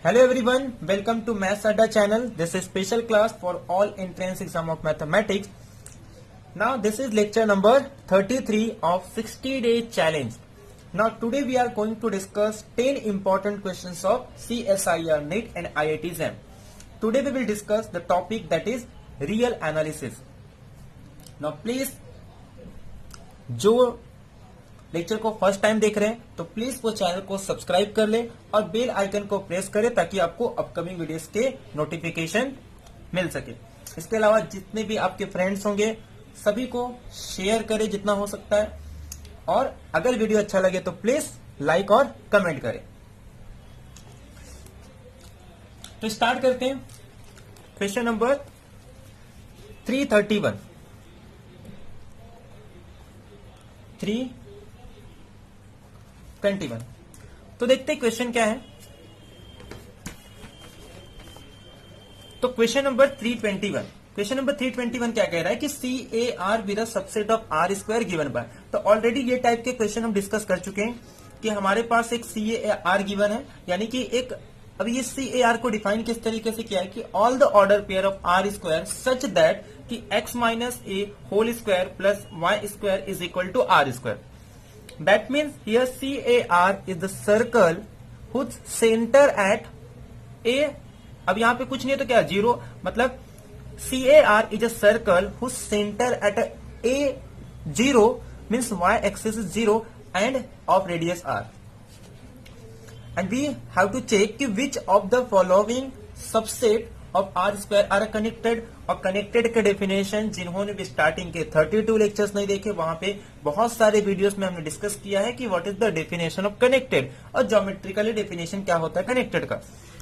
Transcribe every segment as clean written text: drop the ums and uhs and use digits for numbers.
Hello everyone, welcome to Maths Adda channel. This is special class for all entrance exam of mathematics. Now this is lecture number 33 of 60-day challenge. Now today we are going to discuss 10 important questions of CSIR NEET and IIT JAM. Today we will discuss the topic that is real analysis. Now please जो lecture को first time देख रहे हैं तो please वो channel को subscribe कर ले और बेल आइकन को प्रेस करें ताकि आपको अपकमिंग वीडियोस के नोटिफिकेशन मिल सके। इसके अलावा जितने भी आपके फ्रेंड्स होंगे सभी को शेयर करें जितना हो सकता है, और अगर वीडियो अच्छा लगे तो प्लीज लाइक और कमेंट करें। तो स्टार्ट करते हैं। Question number 331 321। तो देखते हैं क्वेश्चन क्या है। तो क्वेश्चन नंबर 321 क्या कह रहा है कि CAR with a subset of R square given by. तो ऑलरेडी ये टाइप के क्वेश्चन हम डिस्कस कर चुके हैं कि हमारे पास एक CAR गिवन है, यानी कि एक अब ये CAR को डिफाइन किस तरीके से किया है कि all the order pair of R square such that कि x minus a whole square plus y square is equal to R square. That means here CAR is the circle whose center at A। अब यहां पे कुछ नहीं है तो क्या zero, मतलब CAR is a circle whose center at A 0 means y axis is 0 and of radius R, and we have to check कि which of the following subset of R square are connected। और connected के definition जिन्होंने भी starting के 32 lectures नहीं देखे वहां पे बहुत सारे वीडियोस में हमने डिस्कस किया है कि what is the definition of connected, और ज्योमेट्रिकली डेफिनेशन क्या होता है कनेक्टेड का।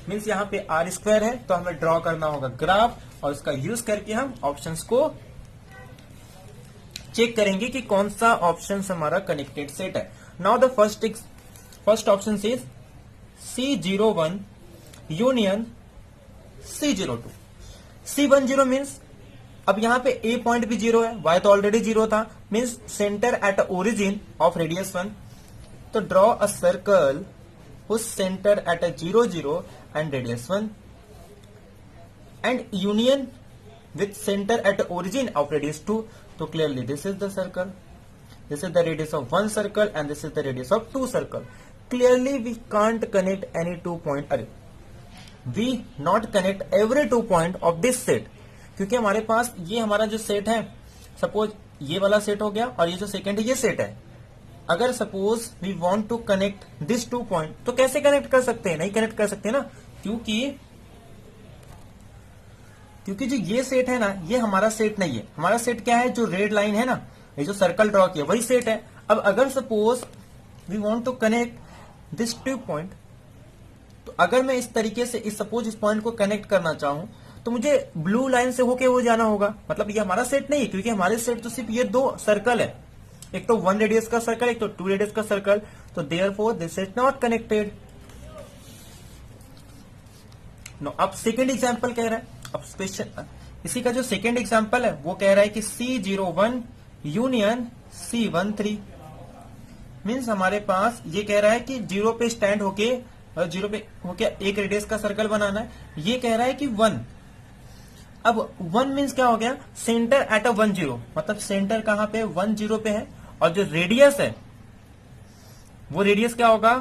मीन्स यहाँ पे R स्क्वायर है तो हमें ड्रॉ करना होगा ग्राफ, और उसका यूज करके हम ऑप्शंस को चेक करेंगे कि कौन सा ऑप्शन हमारा कनेक्टेड सेट है। Now the first option is C01 union C02। C10 means अब यहाँ पे A पॉइंट भी 0 है, Y तो ऑलरेडी 0 था, means centre at origin of radius 1। तो draw a circle whose centre at 0 0 and radius 1 and union with centre at origin of radius 2। तो clearly this is the circle, this is the radius of 1 circle and this is the radius of 2 circle. Clearly we can't connect any 2 point, अरे we not connect every 2 point of this set, क्योंकि हमारे पास ये हमारा जो set है, suppose ये वाला set हो गया और ये जो सेकंड है ये सेट है। अगर suppose we want to connect this 2 point तो कैसे कनेक्ट कर सकते हैं? नहीं कनेक्ट कर सकते ना, क्योंकि जो ये सेट है ना ये हमारा सेट नहीं है। हमारा सेट क्या है? जो रेड लाइन है ना, ये जो सर्कल ड्रॉ किया वही सेट है। अब अगर suppose we want to connect this 2 point, तो अगर मैं इस तरीके से इस पॉइंट को कनेक्ट करना चाहूं तो मुझे ब्लू लाइन से होके वो जाना होगा। मतलब ये हमारा सेट नहीं है, क्योंकि हमारे सेट तो सिर्फ ये 2 सर्कल है, एक तो 1 रेडियस का सर्कल, एक तो 2 रेडियस का सर्कल। तो therefore this is not connected. No, अब सेकेंड एग्जाम्पल कह रहा है, अब स्पेशल इसी का जो सेकेंड एग्जाम्पल है वो कह रहा है कि C01 यूनियन C13। मीन्स हमारे पास ये कह रहा है कि 0 पे स्टैंड होके और 0 पे होके एक रेडियस का सर्कल बनाना है। ये कह रहा है कि 1, अब 1 मीन्स क्या हो गया? सेंटर एट 1 0, मतलब सेंटर कहां पे? 1 0 पे है, और जो रेडियस है वो रेडियस क्या होगा?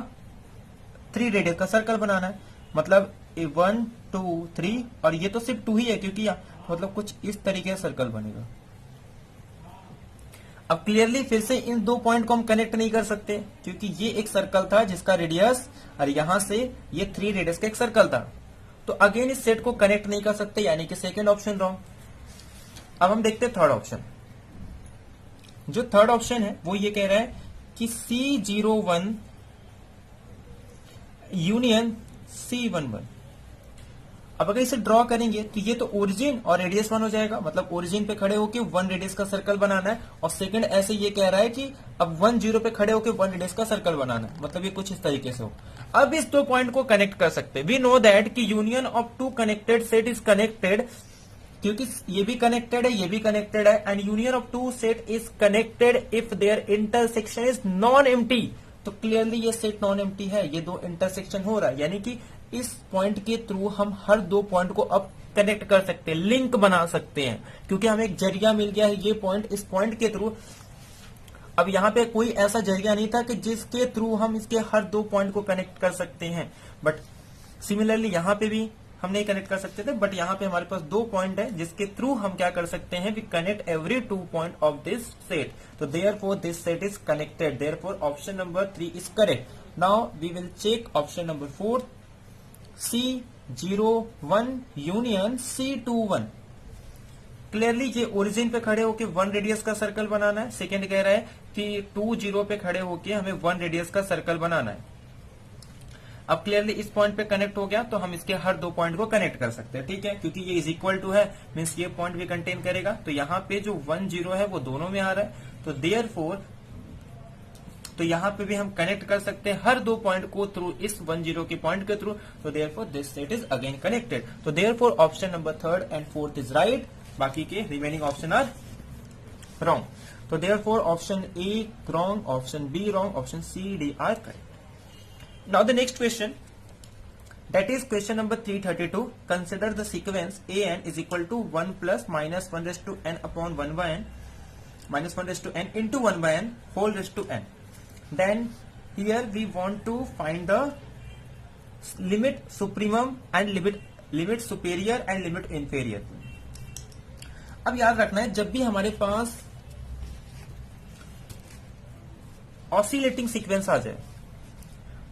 3 रेडियस का सर्कल बनाना है, मतलब 1 2 3, और ये तो सिर्फ 2 ही है क्योंकि मतलब कुछ इस तरीके से सर्कल बनेगा। अब क्लियरली फिर से इन 2 पॉइंट को हम कनेक्ट नहीं कर सकते, क्योंकि ये एक सर्कल था जिसका रेडियस, और यहां से ये 3 रेडियस का एक सर्कल था। तो अगेन इस सेट को कनेक्ट नहीं कर सकते, यानी कि सेकेंड ऑप्शन रॉन्ग। अब हम देखते हैं थर्ड ऑप्शन। जो थर्ड ऑप्शन है वो ये कह रहा है कि C01 यूनियन C11। अब अगर इसे ड्रॉ करेंगे तो ये तो ओरिजिन और रेडियस 1 हो जाएगा, मतलब ओरिजिन पे खड़े होके 1 रेडियस का सर्कल बनाना है, और सेकंड ऐसे ये कह रहा है कि अब 1 0 पे खड़े होके 1 रेडियस का सर्कल बनाना है, मतलब ये कुछ इस तरीके से हो। अब इस 2 पॉइंट को कनेक्ट कर सकते हैं। वी नो दैट कि union of 2 connected set is connected, क्योंकि ये भी कनेक्टेड है ये भी कनेक्टेड है, and union of 2 set is connected if there intersection is non empty. तो क्लियरली ये सेट नॉन एम्प्टी है, ये दो इंटरसेक्शन हो रहा है, यानी कि इस पॉइंट के थ्रू हम हर दो पॉइंट को अब कनेक्ट कर सकते हैं, लिंक बना सकते हैं, क्योंकि हमें एक जरिया मिल गया है, ये पॉइंट इस पॉइंट के थ्रू। अब यहाँ पे कोई ऐसा जरिया नहीं था कि जिसके थ्रू हम इसके हर दो पॉइंट को कनेक्ट कर सकते हैं, बट सिमिलरली यहाँ पे भी हम नहीं कनेक्ट कर सकते थे, बट यहाँ पे हमारे पास दो पॉइंट है जिसके थ्रू हम क्या कर सकते हैं, we connect every 2 point of this set. तो therefore this set is connected, therefore option number 3 is correct. Now we will check option number 4, C01 union C21। क्लियरली ये ओरिजिन पे खड़े होके 1 रेडियस का सर्कल बनाना है, सेकेंड कह रहा है कि 20 पे खड़े होके हमें 1 रेडियस का सर्कल बनाना है। अब क्लियरली इस पॉइंट पे कनेक्ट हो गया तो हम इसके हर दो पॉइंट को कनेक्ट कर सकते हैं, ठीक है, क्योंकि ये इज इक्वल टू है, मींस ये पॉइंट भी कंटेन करेगा। तो यहाँ पे जो 1 0 है वो दोनों में आ रहा है, तो देयरफॉर तो यहाँ पे भी हम कनेक्ट कर सकते हैं हर दो पॉइंट को थ्रू इस 1 0 के पॉइंट के थ्रू। तो therefore this set is again connected. तो therefore option number 3rd and 4th is right, बाकी के रिमेनिंग ऑप्शन आर रॉन्ग। तो therefore option A wrong, option B wrong, option C D are correct. Now the next question, that is question number 332. Consider the sequence an is equal to 1 plus minus 1 raised to n upon 1 by n minus 1 raised to n into 1 by n whole raised to n. Then here we want to find the limit supremum and limit superior and limit inferior. अब याद रखना है, जब भी हमारे पास oscillating sequence आ जाए,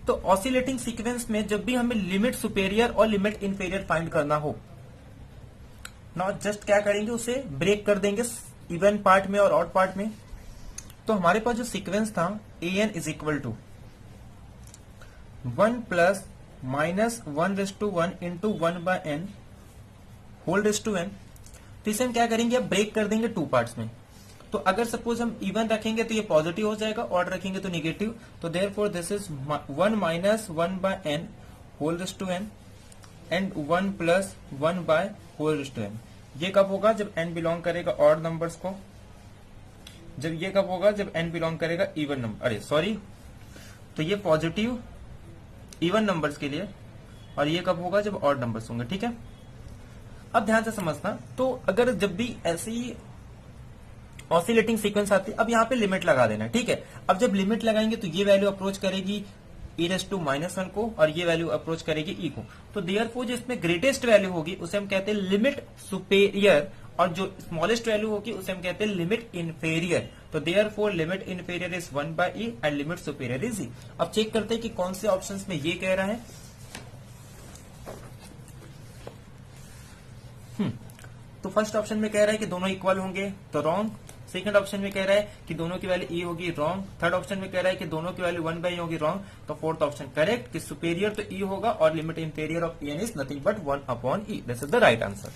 तो oscillating sequence में जब भी हमें लिमिट सुपेरियर और लिमिट इंफेरियर फाइंड करना हो, ना जस्ट क्या करेंगे, उसे ब्रेक कर देंगे इवन पार्ट में और ऑड पार्ट में। तो हमारे पास जो सीक्वेंस था an is equal to 1 plus minus 1 raise to 1 into 1 by n whole raise to n। तो इसे हम क्या करेंगे, अब ब्रेक कर देंगे 2 पार्ट्स में। तो अगर सपोज हम इवन रखेंगे तो ये पॉजिटिव हो जाएगा, ऑड रखेंगे तो निगेटिव। तो therefore this is 1 minus 1 by n whole raise to n and 1 plus 1 by whole raise to n। ये कब होगा, जब n बिलोंग करेगा ऑड नंबर्स को, जब ये कब होगा, जब n बिलोंग करेगा इवन नंबर, अरे सॉरी, तो ये पॉजिटिव इवन नंबर्स के लिए, और ये कब होगा, जब ऑड नंबर्स होंगे, ठीक है। अब ध्यान से समझना, तो अगर जब भी ऐसी ऑसिलेटिंग सीक्वेंस आती है, अब यहाँ पे लिमिट लगा देना, ठीक है। अब जब लिमिट लगाएंगे तो ये वैल्यू अप्रोच करेगी e⁻⁻1 को, और ये वैल्यू अप्रोच करेगी e को। तो देयरफॉर जो इसमें ग्रेटेस्ट वैल्यू होगी उसे हम कहते हैं लिमिट सुपेरियर, और जो स्मॉलेस्ट वैल्यू होगी उसे हम कहते हैं लिमिट इन्फेरियर। तो therefore limit inferior is 1 by e and limit superior is e। अब चेक करते हैं कि कौन से ऑप्शंस में ये कह रहा है। तो फर्स्ट ऑप्शन में कह रहा है कि दोनों इक्वल होंगे, तो रॉन्ग। सेकंड ऑप्शन में कह रहा है कि दोनों की वैल्यू e होगी, रॉन्ग। थर्ड ऑप्शन में कह रहा है कि दोनों की वैल्यू 1 बाय e होगी, रॉन्ग। तो फोर्थ ऑप्शन करेक्ट कि सुपेरियर तो e होगा और limit inferior of en is nothing but 1 upon e। This is the right answer.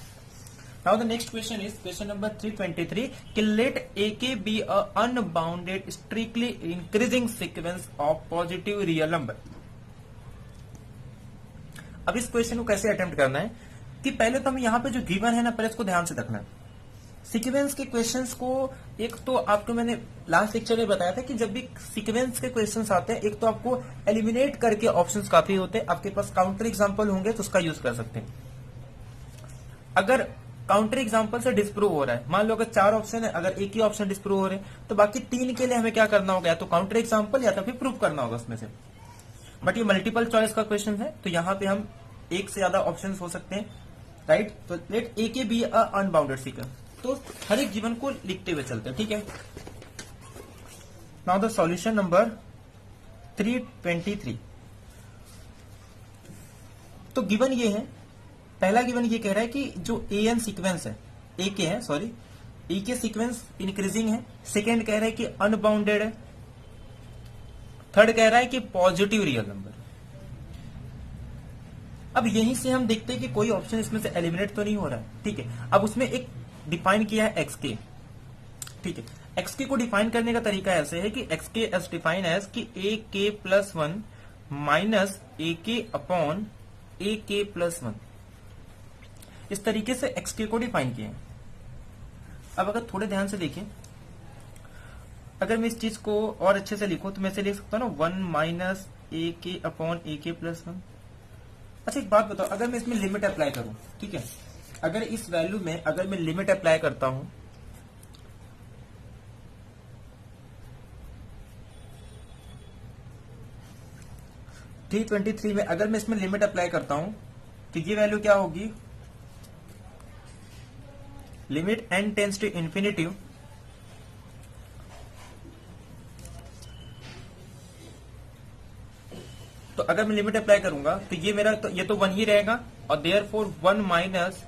Now the next question is question number 323 कि let ak be a unbounded strictly increasing sequence of positive real number. अब इस question को कैसे attempt करना है कि पहले तो हमें यहाँ पे जो गिवन है ना, पहले इसको ध्यान से देखना है। सीक्वेंस के क्वेश्चंस को, एक तो आपको मैंने लास्ट लेक्चर में बताया था कि जब भी सीक्वेंस के क्वेश्चंस आते हैं, एक तो आपको एलिमिनेट करके ऑप्शंस काफी होते हैं, आपके पास काउंटर एग्जांपल होंगे तो उसका यूज कर सकते हैं। अगर काउंटर एग्जांपल से डिस्प्रूव हो रहा है, मान लो अगर 4 ऑप्शन है, अगर एक ही ऑप्शन डिस्प्रूव हो रहे हैं तो बाकी 3 के लिए हमें क्या करना होगा, या तो काउंटर एग्जांपल या तो फिर प्रूव करना होगा उसमें से। बट ये मल्टीपल चॉइस का क्वेश्चन है, तो यहाँ पे हम एक से ज्यादा ऑप्शन हो सकते हैं, राइट। तो let ak be a unbounded sequence, तो हर एक गिवन को लिखते हुए चलते हैं, ठीक है। Now the solution number 323। तो गिवन ये है, पहला गिवन ये कह रहा है कि जो an सीक्वेंस है, ak है सॉरी, e के सीक्वेंस इंक्रीजिंग है। सेकेंड कह रहा है कि अनबाउंडेड है। थर्ड कह रहा है कि पॉजिटिव रियल नंबर। अब यहीं से हम देखते हैं कि कोई ऑप्शन इसमें से एलिमिनेट तो नहीं हो रहा है, ठीक है। अब उसमें एक डिफाइन किया है xk, ठीक है। xk को डिफाइन करने का तरीका ऐसे है कि xk एज डिफाइन एज कि ak+1 minus ak upon ak+1, इस तरीके से xk को डिफाइन किया है। अब अगर थोड़े ध्यान से देखें, अगर मैं इस चीज को और अच्छे से लिखूं तो मैं इसे लिख सकता हूँ ना 1 माइनस ए के अपॉन ए के प्लस 1। अच्छा एक बात बताओ, अगर मैं इसमें लिमिट अप्लाई करूं, ठीक है, अगर इस वैल्यू में अगर मैं लिमिट अप्लाई करता हूं, T23 में अगर मैं इसमें लिमिट अप्लाई करता हूं तो ये वैल्यू क्या होगी, limit n tends to infinity तो अगर मैं लिमिट अप्लाई करूंगा तो ये मेरा तो ये तो 1 ही रहेगा और therefore 1 minus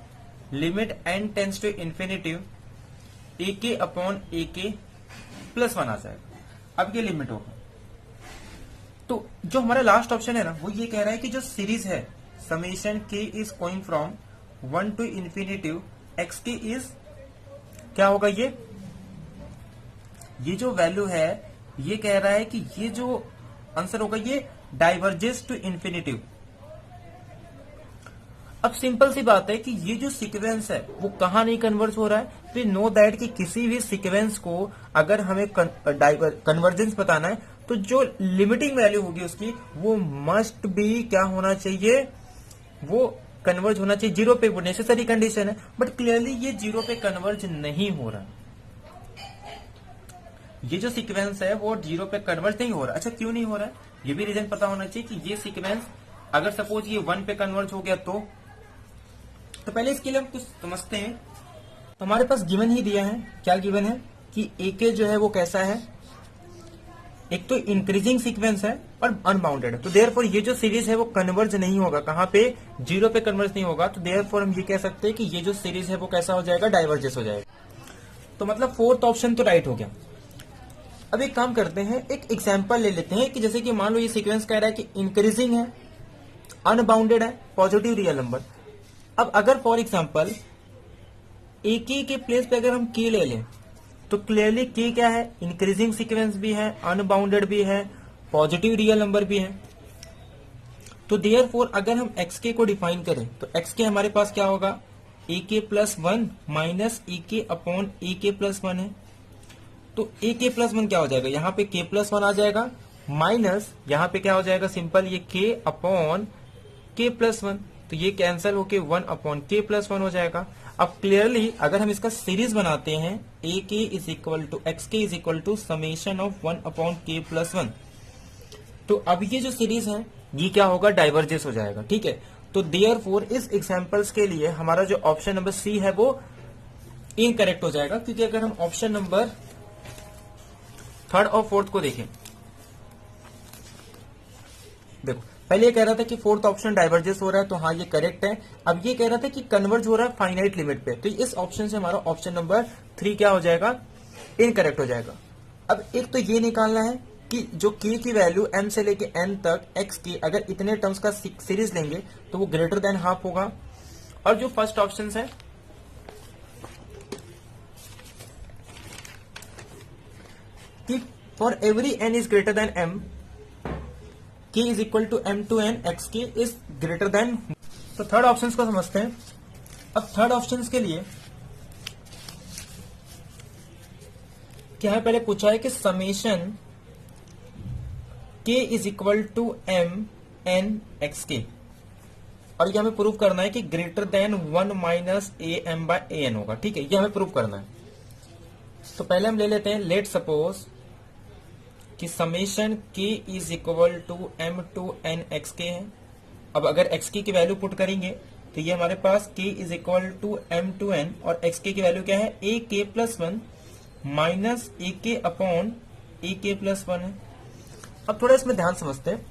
limit n tends to infinity A के अपॉन ए के प्लस 1 आ जाएगा। अब ये लिमिट होगा। तो जो हमारा लास्ट ऑप्शन है ना वो ये कह रहा है कि जो सीरीज है summation k is going from 1 to infinity x k is क्या होगा, ये जो वैल्यू है ये कह रहा है कि ये जो आंसर होगा ये डाइवर्जेस टू इंफिनिटी। अब सिंपल सी बात है कि ये जो सीक्वेंस है वो कहां नहीं कन्वर्ज हो रहा है, वी नो दैट कि किसी भी सीक्वेंस को अगर हमें कन्वर्जेंस बताना है तो जो लिमिटिंग वैल्यू होगी उसकी वो मस्ट बी क्या होना चाहिए, वो कन्वर्ज होना चाहिए जीरो पे, वो नेसेसरी कंडीशन है। बट क्लियरली ये जीरो पे कन्वर्ज नहीं हो रहा, ये जो सीक्वेंस है वो जीरो पे कन्वर्ज नहीं हो रहा। अच्छा क्यों नहीं हो रहा है, ये भी रीजन पता होना चाहिए कि ये सीक्वेंस अगर सपोज ये 1 पे कन्वर्ज हो गया तो पहले इसके लिए हम कुछ समझते हैं। तो हमारे पास गिवन ही दिया है, क्या गिवन है कि AK जो है वो कैसा है, एक तो इंक्रीजिंग सीक्वेंस है और अनबाउंडेड है, तो देयरफॉर ये जो सीरीज है वो कन्वर्ज नहीं होगा, कहां पे, जीरो पे कन्वर्ज नहीं होगा। तो देयरफॉर हम ये कह सकते हैं कि ये जो सीरीज है वो कैसा हो जाएगा, डाइवर्जेस हो जाएगा। तो मतलब फोर्थ ऑप्शन तो राइट हो गया। अब एक काम करते हैं, एक एग्जांपल ले लेते हैं कि जैसे कि मान लो ये सीक्वेंस कह रहा है कि इंक्रीजिंग है, अनबाउंडेड है, पॉजिटिव रियल नंबर। अब अगर फॉर एग्जांपल AK के प्लेस पे अगर हम K ले लें तो क्लियरली K क्या है, इंक्रीजिंग सीक्वेंस भी है, अनबाउंडेड भी है, पॉजिटिव रियल नंबर भी है। तो देयरफॉर अगर हम XK को डिफाइन करें तो XK हमारे पास क्या होगा, AK plus 1 minus AK upon AK plus 1 है। तो AK प्लस 1 क्या हो जाएगा, यहाँ पे K प्लस 1 आ जाएगा, माइनस यहाँ पे क्या हो जाएगा, सिंपल ये K अपॉन K प्लस 1, तो ये कैंसिल होके 1 अपॉन K प्लस 1 हो जाएगा। अब क्लियरली अगर हम इसका सीरीज बनाते हैं AK is equal to XK is equal to summation of 1 upon K plus 1, तो अब ये जो सीरीज है ये क्या होगा, डाइवर्जेस हो जाएगा। ठीक है, तो देयरफॉर इस एग्जांपल्स के लिए हमारा जो ऑप्शन नंबर C है वो इनकरेक्ट हो जाएगा, क्योंकि अगर हम ऑप्शन नंबर थर्ड और फोर्थ को देखें, देखो पहले ये कह रहा था कि फोर्थ ऑप्शन डाइवर्जेस हो रहा है, तो हाँ ये करेक्ट है। अब ये कह रहा था कि कन्वर्ज हो रहा है फाइनाइट लिमिट पे, तो इस ऑप्शन से हमारा ऑप्शन नंबर 3 क्या हो जाएगा, इनकरेक्ट हो जाएगा। अब एक तो ये निकालना है कि जो K की वैल्यू M से लेके N तक X की अगर इतने टर्म्स का सीरीज लेंगे तो वो ग्रेटर देन हाफ होगा। और जो फर्स्ट ऑप्शन है कि for every N is greater than M K is equal to M to N XK is greater than. तो थर्ड ऑप्शन को समझते हैं। अब थर्ड ऑप्शन के लिए क्या है, पहले पूछा है कि summation K is equal to M N XK, और ये हमें प्रूव करना है कि greater than 1 minus AM by AN होगा। ठीक है, ये हमें प्रूव करना है। तो पहले हम ले लेते हैं, लेट सपोज कि summation K is equal to M to N XK है। अब अगर XK की वैल्यू पुट करेंगे तो ये हमारे पास K is equal to M to N और XK की वैल्यू क्या है, AK plus 1 minus AK upon AK plus 1 है। अब थोड़ा इसमें ध्यान समझते हैं।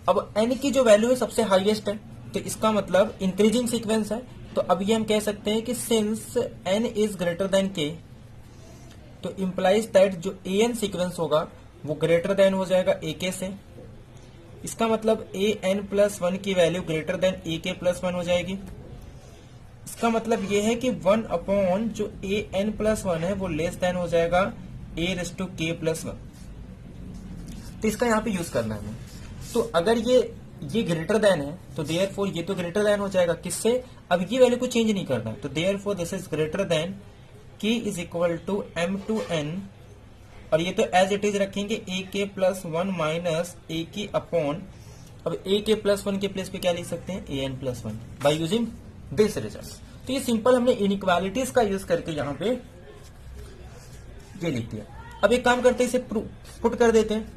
अब N की जो वैल्यू है सबसे हाईएस्ट है, तो इसका मतलब इंक्रीजिंग सीक्वेंस है, तो अब ये हम कह सकते हैं कि since N is greater than K, तो इंप्लाइज दैट जो AN सीक्वेंस होगा वो ग्रेटर देन हो जाएगा AK से। इसका मतलब AN प्लस 1 की value greater than AK plus 1 हो जाएगी। इसका मतलब ये है कि 1 अपॉन जो AN प्लस 1 है वो लेस देन हो जाएगा A raise to K plus 1। तो इसका यहाँ पे यूज करना है हमें। तो अगर ये ग्रेटर देन है तो देयरफॉर ये तो ग्रेटर देन हो जाएगा किससे, अब ये वैल्यू को चेंज नहीं करना है, तो therefore this is greater than k is equal to m to n, और ये तो एज इट इज रखेंगे ए के प्लस वन माइनस ए की अपॉन, अब ए के प्लस वन के प्लेस पे क्या लिख सकते हैं, A N plus one by using this result. तो ये सिंपल हमने इनइक्वालिटीज का यूज करके यहाँ पे ये लिख दिया। अब एक काम करते हैं, इसे पुट कर देते हैं।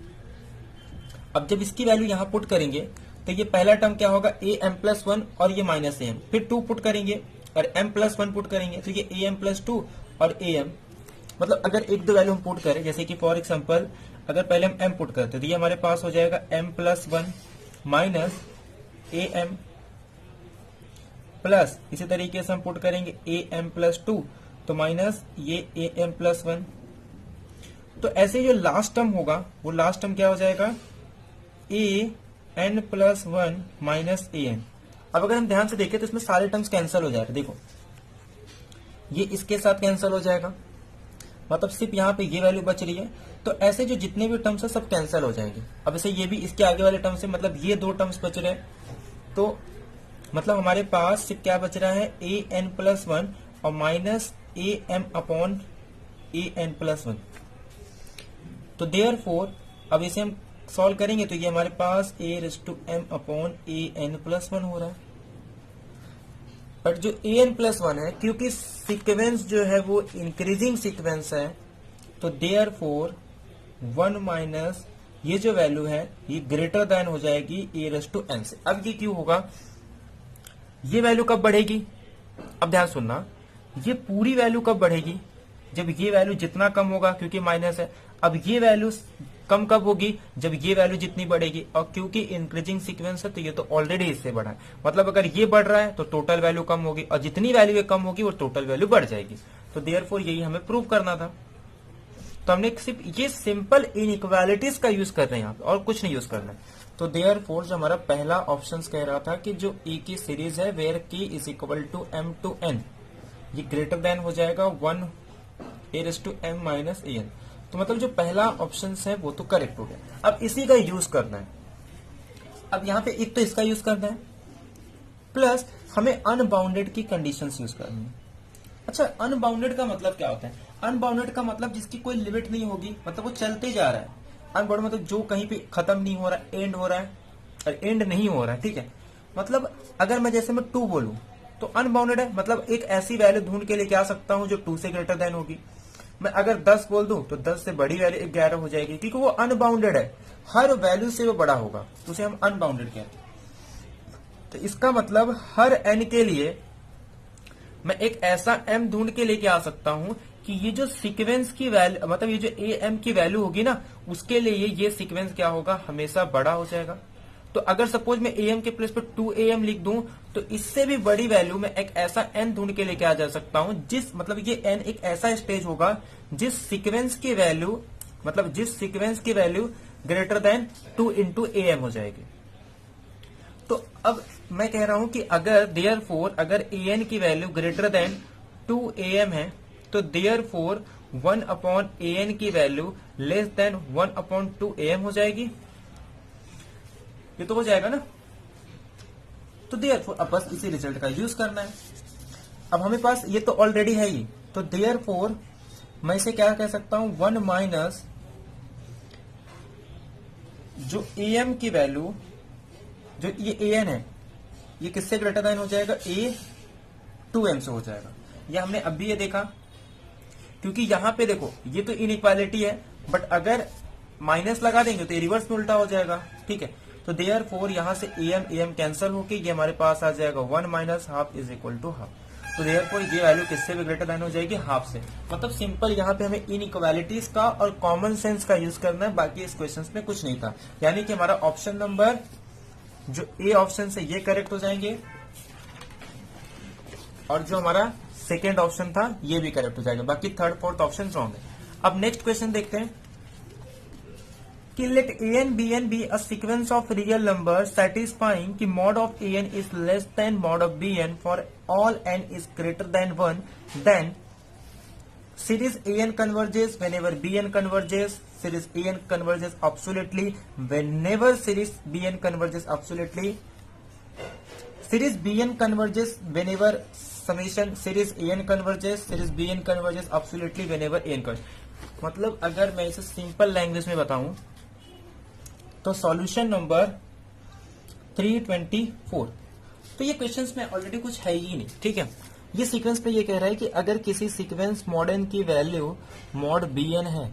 अब जब इसकी वैल्यू यहाँ पुट करेंगे तो ये पहला टर्म क्या होगा, ए एम प्लस वन और ये माइनस ए एम, फिर 2 पुट करेंगे और m प्लस वन पुट करेंगे तो ये ए एम प्लस टू और ए एम, मतलब अगर एक दो वैल्यू हम पुट करें, जैसे कि फॉर एग्जांपल अगर पहले हम m पुट करते तो ये हमारे पास हो जाएगा m प्लस वन माइनस ए एम प्लस, इसी तरीके से हम पुट करेंगे ए एम प्लस टू तो माइनस ये ए एम प्लस वन। तो ऐसे जो लास्ट टर्म होगा वो लास्ट टर्म क्या हो जाएगा, ए N plus one minus a N. अब अगर हम ध्यान से देखें तो इसमें सारे टर्म्स कैंसिल हो जाएगा, देखो ये इसके साथ कैंसिल हो जाएगा, मतलब सिर्फ यहाँ पे ये वैल्यू बच रही है। तो ऐसे जो जितने भी टर्म्स है सब कैंसिल हो जाएंगे। अब ऐसे ये भी इसके आगे वाले टर्म्स है, मतलब ये दो टर्म्स बच रहे हैं, तो मतलब हमारे पास सिर्फ क्या बच रहा है, ए एन प्लस वन और minus A M upon A N plus one. तो देयरफॉर अब इसे हम सॉल्व करेंगे तो ये हमारे पास A raise to M upon A N plus one हो रहा है। बट जो ए एन प्लस वन है, क्योंकि सीक्वेंस जो है वो इंक्रीजिंग सीक्वेंस है, तो देयरफॉर वन माइनस ये जो वैल्यू है ये ग्रेटर देन हो जाएगी ए रेज़ टू एन से। अब ये क्यों होगा, ये वैल्यू कब बढ़ेगी, अब ध्यान सुनना, ये पूरी वैल्यू कब बढ़ेगी, जब ये वैल्यू जितना कम होगा, क्योंकि माइनस है। अब ये वैल्यू कम कब होगी, जब ये वैल्यू जितनी बढ़ेगी, और क्योंकि इंक्रीजिंग सीक्वेंस है तो ये तो ऑलरेडी इससे बढ़ा है, मतलब अगर ये बढ़ रहा है तो टोटल वैल्यू कम होगी, और जितनी वैल्यू ये कम होगी वो टोटल वैल्यू बढ़ जाएगी। तो देयरफॉर यही हमें प्रूव करना था। तो हमने सिर्फ ये सिंपल इनइक्वालिटीज का यूज कर रहे हैं यहाँ पे, और कुछ नहीं यूज करना है। तो देयरफॉर जो हमारा पहला ऑप्शन कह रहा था कि जो ए की सीरीज है where k is equal to m to n, ये ग्रेटर देन हो जाएगा one a raise to m minus a n. तो मतलब जो पहला ऑप्शन है वो तो करेक्ट हो गया। अब इसी का यूज करना है। अब यहाँ पे एक तो इसका यूज करना है, प्लस हमें अनबाउंडेड की कंडीशंस यूज करनी है। अच्छा, अनबाउंडेड का मतलब क्या होता है, अनबाउंडेड का मतलब जिसकी कोई लिमिट नहीं होगी, मतलब वो चलते जा रहा है। अनबाउंडेड मतलब जो कहीं पे खत्म नहीं हो रहा है, एंड हो रहा है, और एंड नहीं हो रहा है, ठीक है। मतलब अगर मैं जैसे मैं 2 बोलूं तो अनबाउंडेड है, मतलब एक ऐसी वैल्यू ढूंढ के लेके आ सकता हूं जो 2 से ग्रेटर देन होगी। मैं अगर 10 बोल दूं तो 10 से बड़ी वैल्यू 11 हो जाएगी, क्योंकि वो अनबाउंडेड है, हर वैल्यू से वो बड़ा होगा, तो उसे हम अनबाउंडेड कहते हैं। तो इसका मतलब हर n के लिए मैं एक ऐसा m ढूंढ के लेके आ सकता हूं कि ये जो सीक्वेंस की वैल्यू, मतलब ये जो ए एम की वैल्यू होगी ना, उसके लिए ये सीक्वेंस क्या होगा, हमेशा बड़ा हो जाएगा। तो अगर सपोज मैं ए एम के प्लेस पे 2am लिख दूं तो इससे भी बड़ी वैल्यू में एक ऐसा n ढूंढ के लेके आ जा सकता हूं, जिस मतलब ये n एक ऐसा स्टेज होगा जिस सीक्वेंस की वैल्यू, मतलब जिस सीक्वेंस की value greater than 2 into am हो जाएगी। तो अब मैं कह रहा हूं कि अगर देयरफॉर अगर an की वैल्यू ग्रेटर देन 2am है तो देयरफॉर 1 अपॉन an की value less than 1 upon 2am हो जाएगी। ये तो हो जाएगा ना। तो देयरफॉर अब बस इसी रिजल्ट का यूज करना है। अब हमें पास ये तो ऑलरेडी है ही, तो देयरफॉर मैं इसे क्या कह सकता हूं, 1 माइनस जो am की वैल्यू, जो ये an है, ये किससे ग्रेटर देन हो जाएगा, a 2m से हो जाएगा। ये हमने अभी ये देखा, क्योंकि यहां पे देखो ये तो इनइक्वालिटी है, बट अगर माइनस लगा देंगे तो ये रिवर्स में उल्टा हो जाएगा, ठीक है। तो देयरफॉर यहां से am कैंसिल होके ये हमारे पास आ जाएगा 1 minus half is equal to half. तो देयरफॉर ये वैल्यू किससे भी ग्रेटर देन हो जाएगी, हाफ से। मतलब सिंपल यहाँ पे हमें इनइक्वालिटीज का और कॉमन सेंस का यूज करना है, बाकी इस क्वेश्चन में कुछ नहीं था। यानी कि हमारा ऑप्शन नंबर जो ए ऑप्शन से ये करेक्ट हो जाएंगे, और जो हमारा सेकेंड ऑप्शन था ये भी करेक्ट हो जाएगा, बाकी थर्ड फोर्थ ऑप्शन रॉन्ग है। अब नेक्स्ट क्वेश्चन देखते हैं कि let an bn be a sequence of real numbers satisfying कि mod of an is less than mod of bn for all n is greater than 1, then series an converges whenever bn converges, series an converges absolutely whenever series bn converges absolutely, series bn converges whenever summation series a n converges, series b n converges absolutely whenever a n converges. मतलब अगर मैं इसे simple language में बताऊं तो solution number 324। तो ये questions में ऑलरेडी कुछ है ही नहीं, ठीक है। ये सीक्वेंस पे ये कह रहा है कि अगर किसी सीक्वेंस मॉड एन की वैल्यू मॉड बी एन है,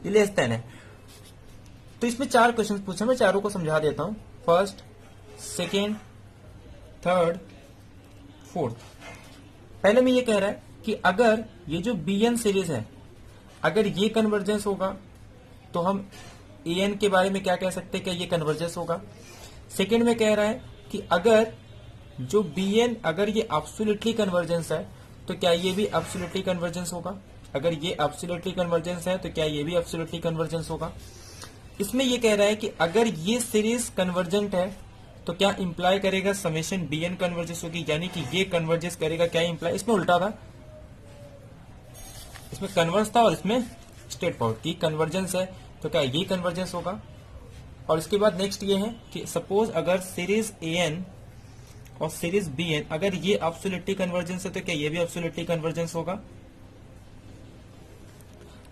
ये लेस देन है, तो इसमें 4 क्वेश्चन पूछे, मैं चारों को समझा देता हूं। First, second, third, fourth. पहले में ये कह रहा है कि अगर ये जो बी एन सीरीज है, अगर ये कन्वर्जेंस होगा तो हम ए एन के बारे में क्या कह सकते हैं, क्या ये कन्वर्जेंस होगा। सेकेंड में कह रहा है कि अगर जो बी एन अगर ये एब्सोल्युटली कन्वर्जेंस है तो क्या ये भी एब्सोल्युटली कन्वर्जेंस होगा। अगर ये एब्सोल्युटली कन्वर्जेंस है तो क्या ये भी एब्सोल्युटली कन्वर्जेंस होगा। इसमें ये कह रहा है कि अगर ये सीरीज कन्वर्जेंट है तो क्या इंप्लाई करेगा समेशन बी एन कन्वर्जेंस होगी, यानी कि ये कन्वर्जेंस करेगा, क्या इंप्लाई, इसमें उल्टा था, इसमें कन्वर्स था और इसमें स्ट्रेट फॉरवर्ड की कन्वर्जेंस है तो क्या ये कन्वर्जेंस होगा। और इसके बाद नेक्स्ट ये है कि सपोज अगर सीरीज ए एन और सीरीज बी एन अगर ये एब्सोल्युटली कन्वर्जेंस है तो क्या ये भी एब्सोल्युटली कन्वर्जेंस होगा।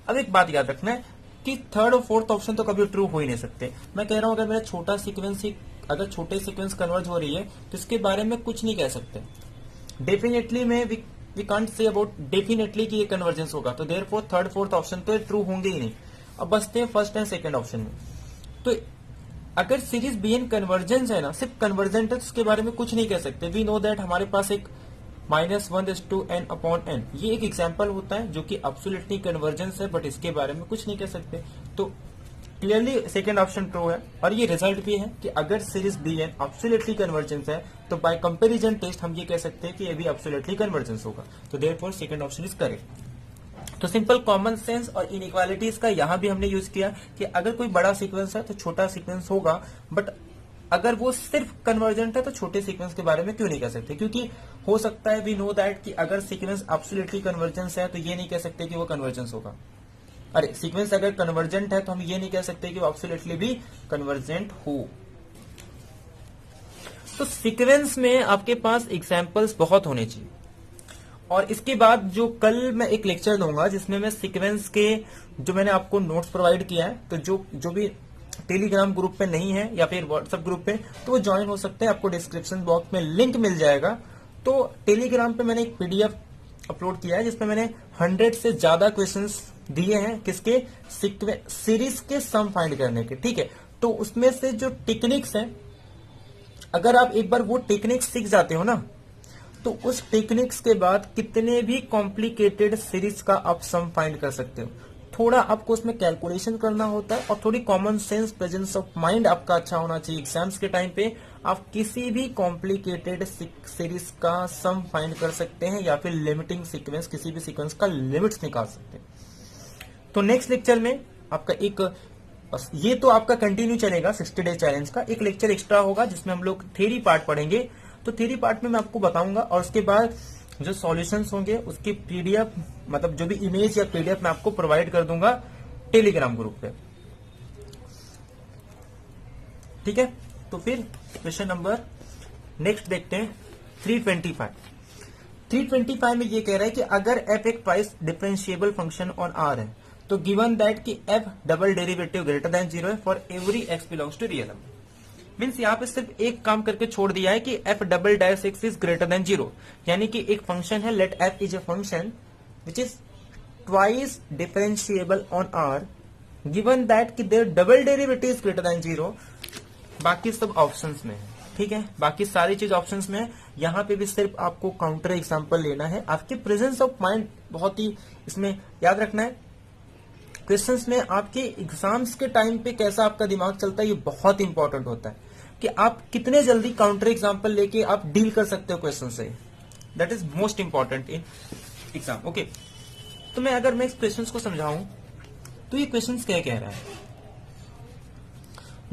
अब एक बात याद रखना है कि थर्ड और फोर्थ ऑप्शन तो कभी ट्रू हो ही नहीं सकते। मैं कह रहा हूं अगर मेरा छोटा सीक्वेंस ही अगर छोटे सीक्वेंस कन्वर्ज हो रही है तो इसके बारे में कुछ नहीं कह सकते। डेफिनेटली में we can't say about definitely कि ये कन्वर्जेंस होगा, तो देयरफॉर थर्ड फोर्थ ऑप्शन तो ट्रू होंगे ही नहीं। अब बचते हैं फर्स्ट एंड सेकंड ऑप्शन में। तो अगर सीरीज बी एन कन्वर्जेंस है ना, सिर्फ कन्वर्जेंट है, तो उसके बारे में कुछ नहीं कह सकते। वी नो दैट हमारे पास एक -1:n/n, ये एक एग्जाम्पल होता है जो कि एब्सोल्युटली कन्वर्जेंस है, बट इसके बारे में कुछ नहीं कह सकते। तो क्लियरली सेकेंड ऑप्शन ट्रू है। और ये रिजल्ट भी है कि अगर series b n absolutely convergence है तो बाय कंपैरिजन टेस्ट हम ये कह सकते हैं कि ये भी एब्सोल्युटली कन्वर्जेंस होगा। तो therefore second option is correct. तो सिंपल कॉमन सेंस और इनइक्वालिटीज का यहां भी हमने यूज किया कि अगर कोई बड़ा सीक्वेंस है तो छोटा सीक्वेंस होगा, बट अगर वो सिर्फ कन्वर्जेंट है तो छोटे सीक्वेंस के बारे में क्यों नहीं कह सकते, क्योंकि हो सकता है वी नो दैट कि अगर सीक्वेंस एब्सोल्युटली कन्वर्जेंस है तो ये नहीं कह सकते कि वो कन्वर्जेंस होगा। अरे सीक्वेंस अगर कन्वर्जेंट है तो हम ये नहीं कह सकते कि वो एब्सोल्युटली भी कन्वर्जेंट हो। तो सीक्वेंस में आपके पास एग्जांपल्स बहुत होने चाहिए। और इसके बाद जो कल मैं एक लेक्चर दूंगा जिसमें मैं सीक्वेंस के जो मैंने आपको नोट्स प्रोवाइड किया है, तो जो भी टेलीग्राम ग्रुप पे नहीं है या फिर व्हाट्सएप ग्रुप पे तो वो ज्वाइन हो सकते हैं। आपको डिस्क्रिप्शन बॉक्स में लिंक मिल जाएगा। तो टेलीग्राम पे मैंने एक पीडीएफ अपलोड किया है जिसमें मैंने 100 से ज्यादा क्वेश्चंस दिए हैं, किसके, सीरीज के सम फाइंड करने के, ठीक है। तो उसमें से जो टेक्निक्स है, अगर आप एक बार वो टेक्निक्स सीख जाते हो ना, तो उस टेक्निक्स के बाद कितने भी कॉम्प्लिकेटेड सीरीज का आप सम फाइंड कर सकते हो। थोड़ा आपको उसमें कैलकुलेशन करना होता है और थोड़ी common sense, presence of mind आपका अच्छा होना चाहिए। एग्जाम्स के टाइम पे आप किसी भी कॉम्प्लिकेटेड सीरीज का सम फाइंड कर सकते हैं या फिर लिमिटिंग सीक्वेंस, किसी भी सीक्वेंस का लिमिट्स निकाल सकते हैं। तो नेक्स्ट लेक्चर में आपका एक, ये तो आपका कंटिन्यू चलेगा 60 डे चैलेंज का, एक लेक्चर एक्स्ट्रा होगा जिसमें हम लोग थ्योरी पार्ट पढ़ेंगे। तो थ्योरी पार्ट में मैं आपको बताऊंगा और उसके बाद जो सॉल्यूशंस होंगे उसकी पीडीएफ, मतलब जो भी इमेज या पीडीएफ मैं आपको प्रोवाइड कर दूंगा टेलीग्राम ग्रुप पे, ठीक है। तो फिर क्वेश्चन नंबर नेक्स्ट देखते हैं 325। 325 में ये कह रहा है कि अगर f एक twice differentiable function on r है तो गिवन दैट कि f double derivative greater than 0 है for every x belongs to real number. Means यहाँ पे सिर्फ एक काम करके छोड़ दिया है कि f double dash x is greater than 0, यानी कि एक फंक्शन है, let f is a function which is twice differentiable on r, given that कि their double derivative is greater than 0। बाकी सब ऑप्शंस में है, ठीक है, बाकी सारी चीज ऑप्शंस में है। यहाँ पे भी सिर्फ आपको काउंटर एग्जांपल लेना है। आपके प्रेजेंस ऑफ माइंड बहुत ही इसमें याद रखना है। क्वेश्चंस में आपके एग्जाम्स के टाइम पे कैसा आपका दिमाग चलता है ये बहुत इंपॉर्टेंट होता है कि आप कितने जल्दी काउंटर एग्जांपल लेके आप डील कर सकते हो क्वेश्चन से। That is most important in exam. Okay, तो अगर मैं इस क्वेश्चन को समझाऊं तो ये क्वेश्चन क्या कह रहा है।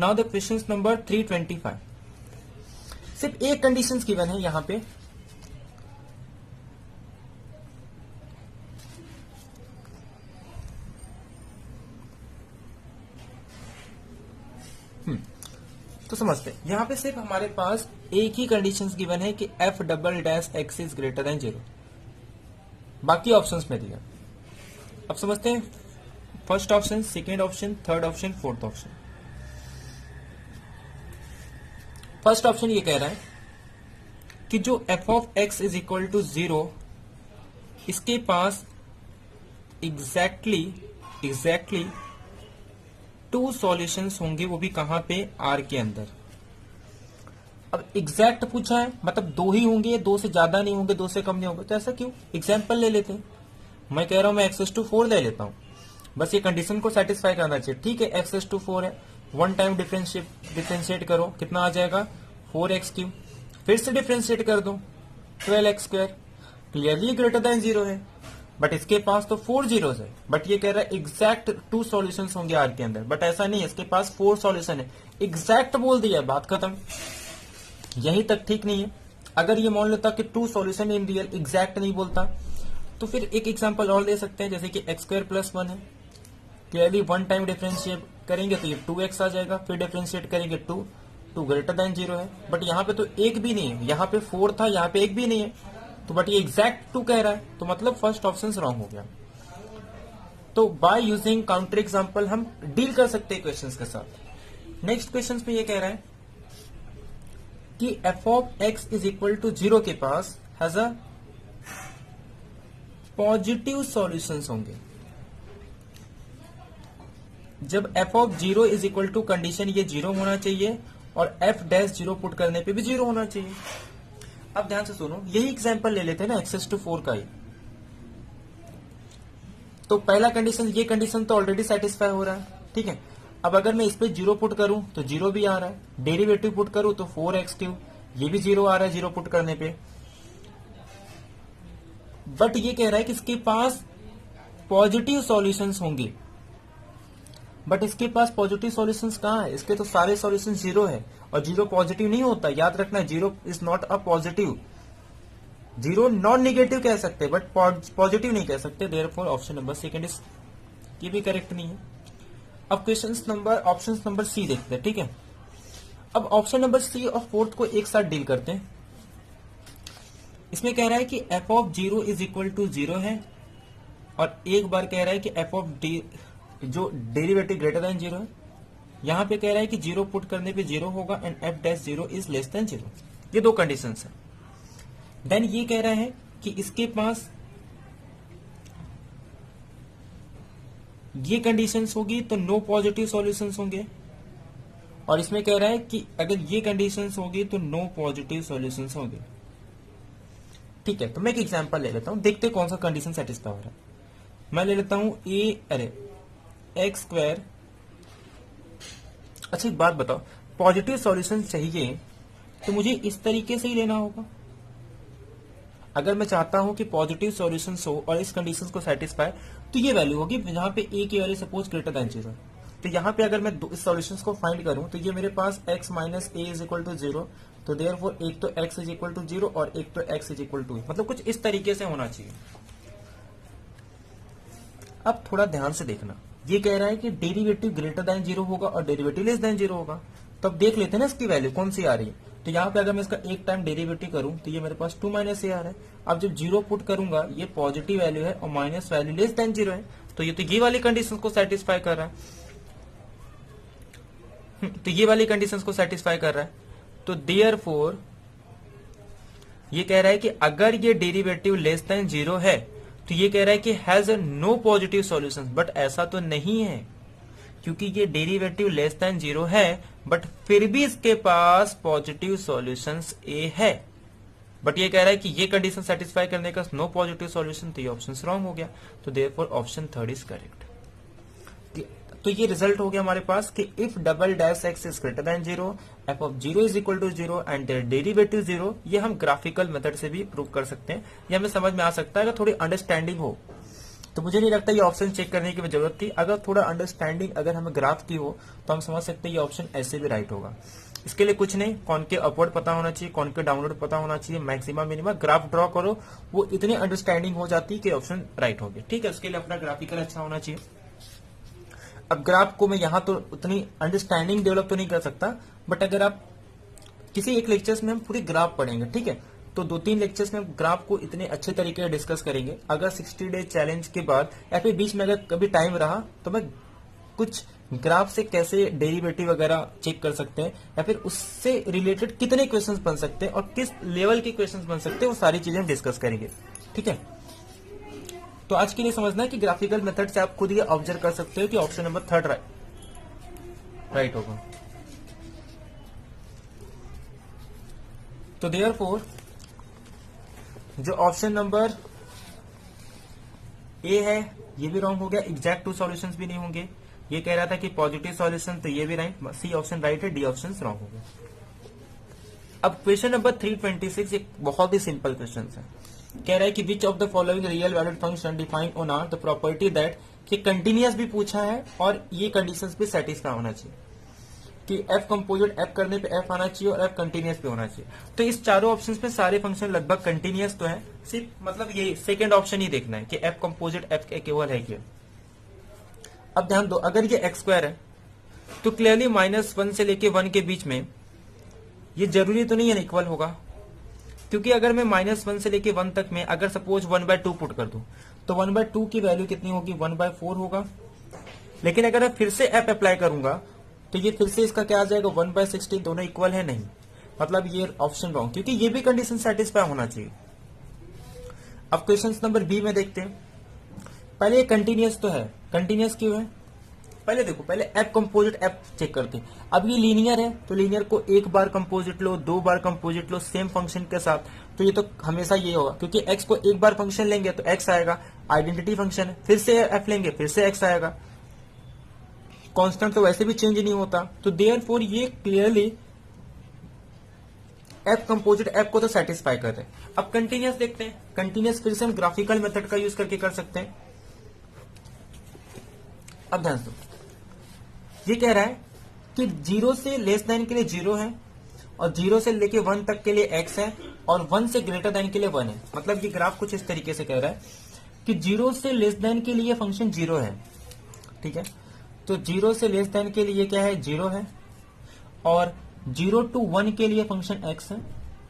नाउ द क्वेश्चन नंबर 325, सिर्फ एक कंडीशंस गिवन है यहां पे, तो समझते हैं, यहाँ पे सिर्फ हमारे पास एक ही कंडीशंस गिवन है कि f double dash x is greater than 0, बाकी ऑप्शंस में दिया। अब समझते हैं first option, second option, third option, fourth option. First option ये कह रहा है कि जो f of x is equal to 0, इसके पास एग्जैक्टली 2 सॉल्यूशंस होंगे, वो भी कहां पे, आर के अंदर। अब एग्जैक्ट पूछा है, मतलब 2 ही होंगे, 2 से ज्यादा नहीं होंगे, 2 से कम नहीं होंगे। तो ऐसा क्यों? एग्जाम्पल ले लेते हैं। मैं कह रहा हूं मैं x⁴ ले लेता हूं, बस ये कंडीशन को सेटिस्फाई करना चाहिए। ठीक है, x⁴ है, 1 टाइम डिफ्रेंशिएट करो, कितना आ जाएगा, 4x3। फिर से डिफ्रेंशिएट कर दो, 12x²। क्लियरली ग्रेटर देन 0 है, बट इसके पास तो 4 जीरोस है। बट ये कह रहा है एग्जैक्ट 2 सॉल्यूशंस होंगे आर के अंदर, बट ऐसा नहीं है, इसके पास 4 सॉल्यूशन है। एग्जैक्ट बोल दिया, बात खत्म। यहीं तक ठीक नहीं है। अगर ये मान लेता कि 2 सॉल्यूशन इन रियल, एग्जैक्ट नहीं बोलता, तो फिर एक एग्जांपल और ले सकते हैं, जैसे कि x² + 1 है। क्लियरली 1 टाइम डिफरेंशिएट करेंगे तो ये 2x आ जाएगा, फिर डिफरेंशिएट करेंगे 2 ग्रेटर देन 0 है। बट यहाँ पे तो एक भी नहीं है, यहाँ पे 4 था, यहाँ पे एक भी नहीं है, तो बट ये एग्जैक्ट 2 कह रहा है, तो मतलब फर्स्ट ऑप्शन रॉन्ग हो गया। तो बाय यूजिंग काउंटर एग्जांपल हम डील कर सकते हैं क्वेश्चंस के साथ। नेक्स्ट क्वेश्चन पे ये कह रहा है कि f of x is equal to 0 के पास हैज अ पॉजिटिव सॉल्यूशंस होंगे। जब f of 0 is equal to condition ये 0 होना चाहिए और एफ डैश 0 पुट करने पे भी 0 होना चाहिए। अब ध्यान से सुनो, यही एग्जांपल ले लेते हैं ना x⁴ का ही। तो पहला कंडीशन, ये कंडीशन तो ऑलरेडी सेटिस्फाई हो रहा है, ठीक है। अब अगर मैं इस पे 0 पुट करूं तो 0 भी आ रहा है, डेरिवेटिव पुट करूं तो 4x3, ये भी 0 आ रहा है 0 पुट करने पे। बट ये कह रहा है कि इसके पास पॉजिटिव सॉल्यूशंस होंगे, बट इसके पास पॉजिटिव सॉल्यूशंस कहां है? इसके तो सारे सॉल्यूशंस 0 है, और 0 पॉजिटिव नहीं होता, याद रखना। 0 is not a positive, 0 non negative कह सकते बट पॉजिटिव नहीं कह सकते। Therefore option number second is, ये भी करेक्ट नहीं है। अब ऑप्शन नंबर सी देखते हैं, ठीक है। अब ऑप्शन नंबर सी और फोर्थ को एक साथ डील करते हैं। इसमें कह रहा है कि f of 0 is equal to 0 है, और एक बार कह रहा है कि एफ ऑफ डी जो डेरिवेटिव ग्रेटर देन 0 है। यहां पे कह रहा है कि 0 पुट करने पे 0 होगा and F dash 0 is less than 0। ये 2 कंडीशंस है। देन ये कह रहा है कि इसके पास ये कंडीशंस होगी तो नो पॉजिटिव सॉल्यूशंस होंगे, और इसमें कह रहा है कि अगर ये कंडीशंस होगी तो नो पॉजिटिव सॉल्यूशंस होंगे। ठीक है, तो मैं एक एग्जांपल ले लेता हूं, देखते कौन सा कंडीशन सेटिस्फाई हो रहा है। मैं ले लेता हूं x²। अच्छा एक बात बताओ, पॉजिटिव सॉल्यूशन चाहिए तो मुझे इस तरीके से ही लेना होगा। अगर मैं चाहता हूं कि पॉजिटिव सॉल्यूशंस हो और इस कंडीशंस को सेटिस्फाई, तो ये वैल्यू होगी जहां पे a की वैल्यू सपोज ग्रेटर देन 0। तो यहां पे अगर मैं इस सॉल्यूशंस को फाइंड करूं तो ये मेरे पास x minus a is equal to 0, तो देयरफॉर एक तो x इज इक्वल टू 0 और एक तो x इज इक्वल टू, मतलब कुछ इस तरीके से होना चाहिए। अब थोड़ा ध्यान से देखना, ये कह रहा है कि डेरिवेटिव ग्रेटर देन 0 होगा और डेरिवेटिव लेस देन 0 होगा। तो अब देख लेते हैं ना इसकी वैल्यू कौन सी आ रही है। तो यहाँ पे अगर मैं इसका एक टाइम डेरिवेटिव करूं तो ये मेरे पास 2 - a आ रहा है। अब जब 0 पुट करूंगा, ये पॉजिटिव वैल्यू है और माइनस वैल्यू लेस देन 0 है, तो ये वाली कंडीशन को सेटिस्फाई कर रहा है। तो ये वाली कंडीशन को सेटिस्फाई कर रहा है। तो देयरफॉर ये कह रहा है कि अगर ये डेरिवेटिव लेस देन 0 है तो ये कह रहा है कि has no positive solutions, but ऐसा तो नहीं है क्योंकि ये डेरिवेटिव लेस देन 0 है, बट फिर भी इसके पास पॉजिटिव सॉल्यूशंस ए है। बट ये कह रहा है कि ये कंडीशन सेटिस्फाई करने का नो पॉजिटिव सॉल्यूशन, तो ये ऑप्शन रॉन्ग हो गया। तो therefore option third is correct. तो ये रिजल्ट हो गया हमारे पास कि if double dash x is greater than 0, f of 0 is equal to 0 and their derivative 0। ये हम ग्राफिकल मेथड से भी प्रूव कर सकते हैं, ये हमें समझ में आ सकता है। अगर थोड़ी अंडरस्टैंडिंग हो तो मुझे नहीं लगता ये ऑप्शन चेक करने की जरूरत थी। अगर थोड़ा अंडरस्टैंडिंग अगर हमें ग्राफ की हो तो हम समझ सकते हैं ये ऑप्शन ऐसे भी राइट होगा। इसके लिए कुछ नहीं, कौन के अपवर्ड पता होना चाहिए, कौन के डाउनवर्ड पता होना चाहिए, मैक्सिमा मिनिमा ग्राफ ड्रॉ करो, वो इतनी अंडरस्टैंडिंग हो जाती है कि ऑप्शन राइट हो गया। ठीक है, उसके लिए अपना ग्राफिकल अच्छा होना चाहिए। अब ग्राफ को मैं यहाँ तो उतनी अंडरस्टैंडिंग डेवलप तो नहीं कर सकता, बट अगर आप किसी एक लेक्चर्स में हम पूरी ग्राफ पढ़ेंगे, ठीक है, तो 2-3 लेक्चर्स में ग्राफ को इतने अच्छे तरीके से डिस्कस करेंगे। अगर 60 डे चैलेंज के बाद या फिर बीच में अगर कभी टाइम रहा तो मैं कुछ ग्राफ से कैसे डेरिवेटिव वगैरह चेक कर सकते हैं या फिर उससे रिलेटेड कितने क्वेश्चंस बन सकते हैं और किस लेवल के क्वेश्चंस बन सकते हैं, वो सारी चीजें हम डिस्कस करेंगे, ठीक है। तो आज के लिए समझना है कि ग्राफिकल मेथड से आप खुद ये ऑब्जर्व कर सकते हो कि ऑप्शन नंबर 3 राइट होगा। तो देयरफॉर जो ऑप्शन नंबर ए है ये भी रॉन्ग हो गया, एग्जैक्ट 2 सॉल्यूशंस भी नहीं होंगे। ये कह रहा था कि पॉजिटिव सॉल्यूशन, तो ये भी राइट, सी ऑप्शन राइट है, डी ऑप्शन रॉन्ग हो गया। अब क्वेश्चन नंबर 326 एक बहुत ही सिंपल क्वेश्चन है। कह रहा है कि which of the following real valid function define on R the property that, कि कंटिन्यूअस भी पूछा है और ये कंडीशंस भी सेटिस्फाई होना चाहिए कि एफ कंपोजिट एफ करने पे एफ आना चाहिए और एफ कंटिन्यूअस पे होना चाहिए। तो इस चारों ऑप्शंस में सारे फंक्शन लगभग कंटिन्यूअस तो है, सिर्फ मतलब ये सेकंड ऑप्शन ही देखना है कि एफ कंपोजिट एफ के केवल है क्या। अब ध्यान दो, अगर ये एक्स स्क्वायर है तो क्लियरली -1 से लेके 1 के बीच में ये जरूरी तो नहीं है इक्वल होगा, क्योंकि अगर मैं -1 से लेके 1 तक में अगर सपोज 1/2 पुट कर दूं तो 1/2 की वैल्यू कितनी होगी, 1/4 होगा। लेकिन अगर मैं फिर से एफ अप्लाई करूंगा तो ये फिर से इसका क्या आ जाएगा, 1/16, दोनों इक्वल है नहीं, मतलब ये ऑप्शन रॉन्ग, क्योंकि ये भी कंडीशन सेटिस्फाई होना चाहिए। अब क्वेश्चन नंबर बी में देखते हैं। पहले ये कंटिन्यूअस तो है, कंटिन्यूअस क्यों है, पहले देखो, पहले एफ कंपोजिट एफ चेक करते हैं। अब ये लीनियर है तो लीनियर को एक बार कंपोजिट लो, 2 बार कंपोजिट लो सेम फंक्शन के साथ, तो ये तो हमेशा ये होगा, क्योंकि एक्स को एक बार फंक्शन लेंगे तो एक्स आएगा, आइडेंटिटी फंक्शन है, फिर से एफ लेंगे फिर से एक्स आएगा, कांस्टेंट तो वैसे भी चेंज नहीं होता। तो देयरफॉर ये क्लियरली एफ कंपोजिट एफ को तो सेटिस्फाई कर रहे हैं। अब कंटिन्यूअस देखते हैं, कंटिन्यूअस फिर से हम ग्राफिकल मेथड का यूज करके कर सकते हैं। अब ध्यान दो, ये कह रहा है कि 0 से लेस देन के लिए 0 है और 0 से लेके 1 तक के लिए x है और 1 से ग्रेटर देन के लिए 1 है। मतलब ये ग्राफ कुछ इस तरीके से कह रहा है कि 0 से लेस देन के लिए फंक्शन 0 है, ठीक है। तो 0 से लेस देन के लिए क्या है, 0 है, और 0 to 1 के लिए फंक्शन x है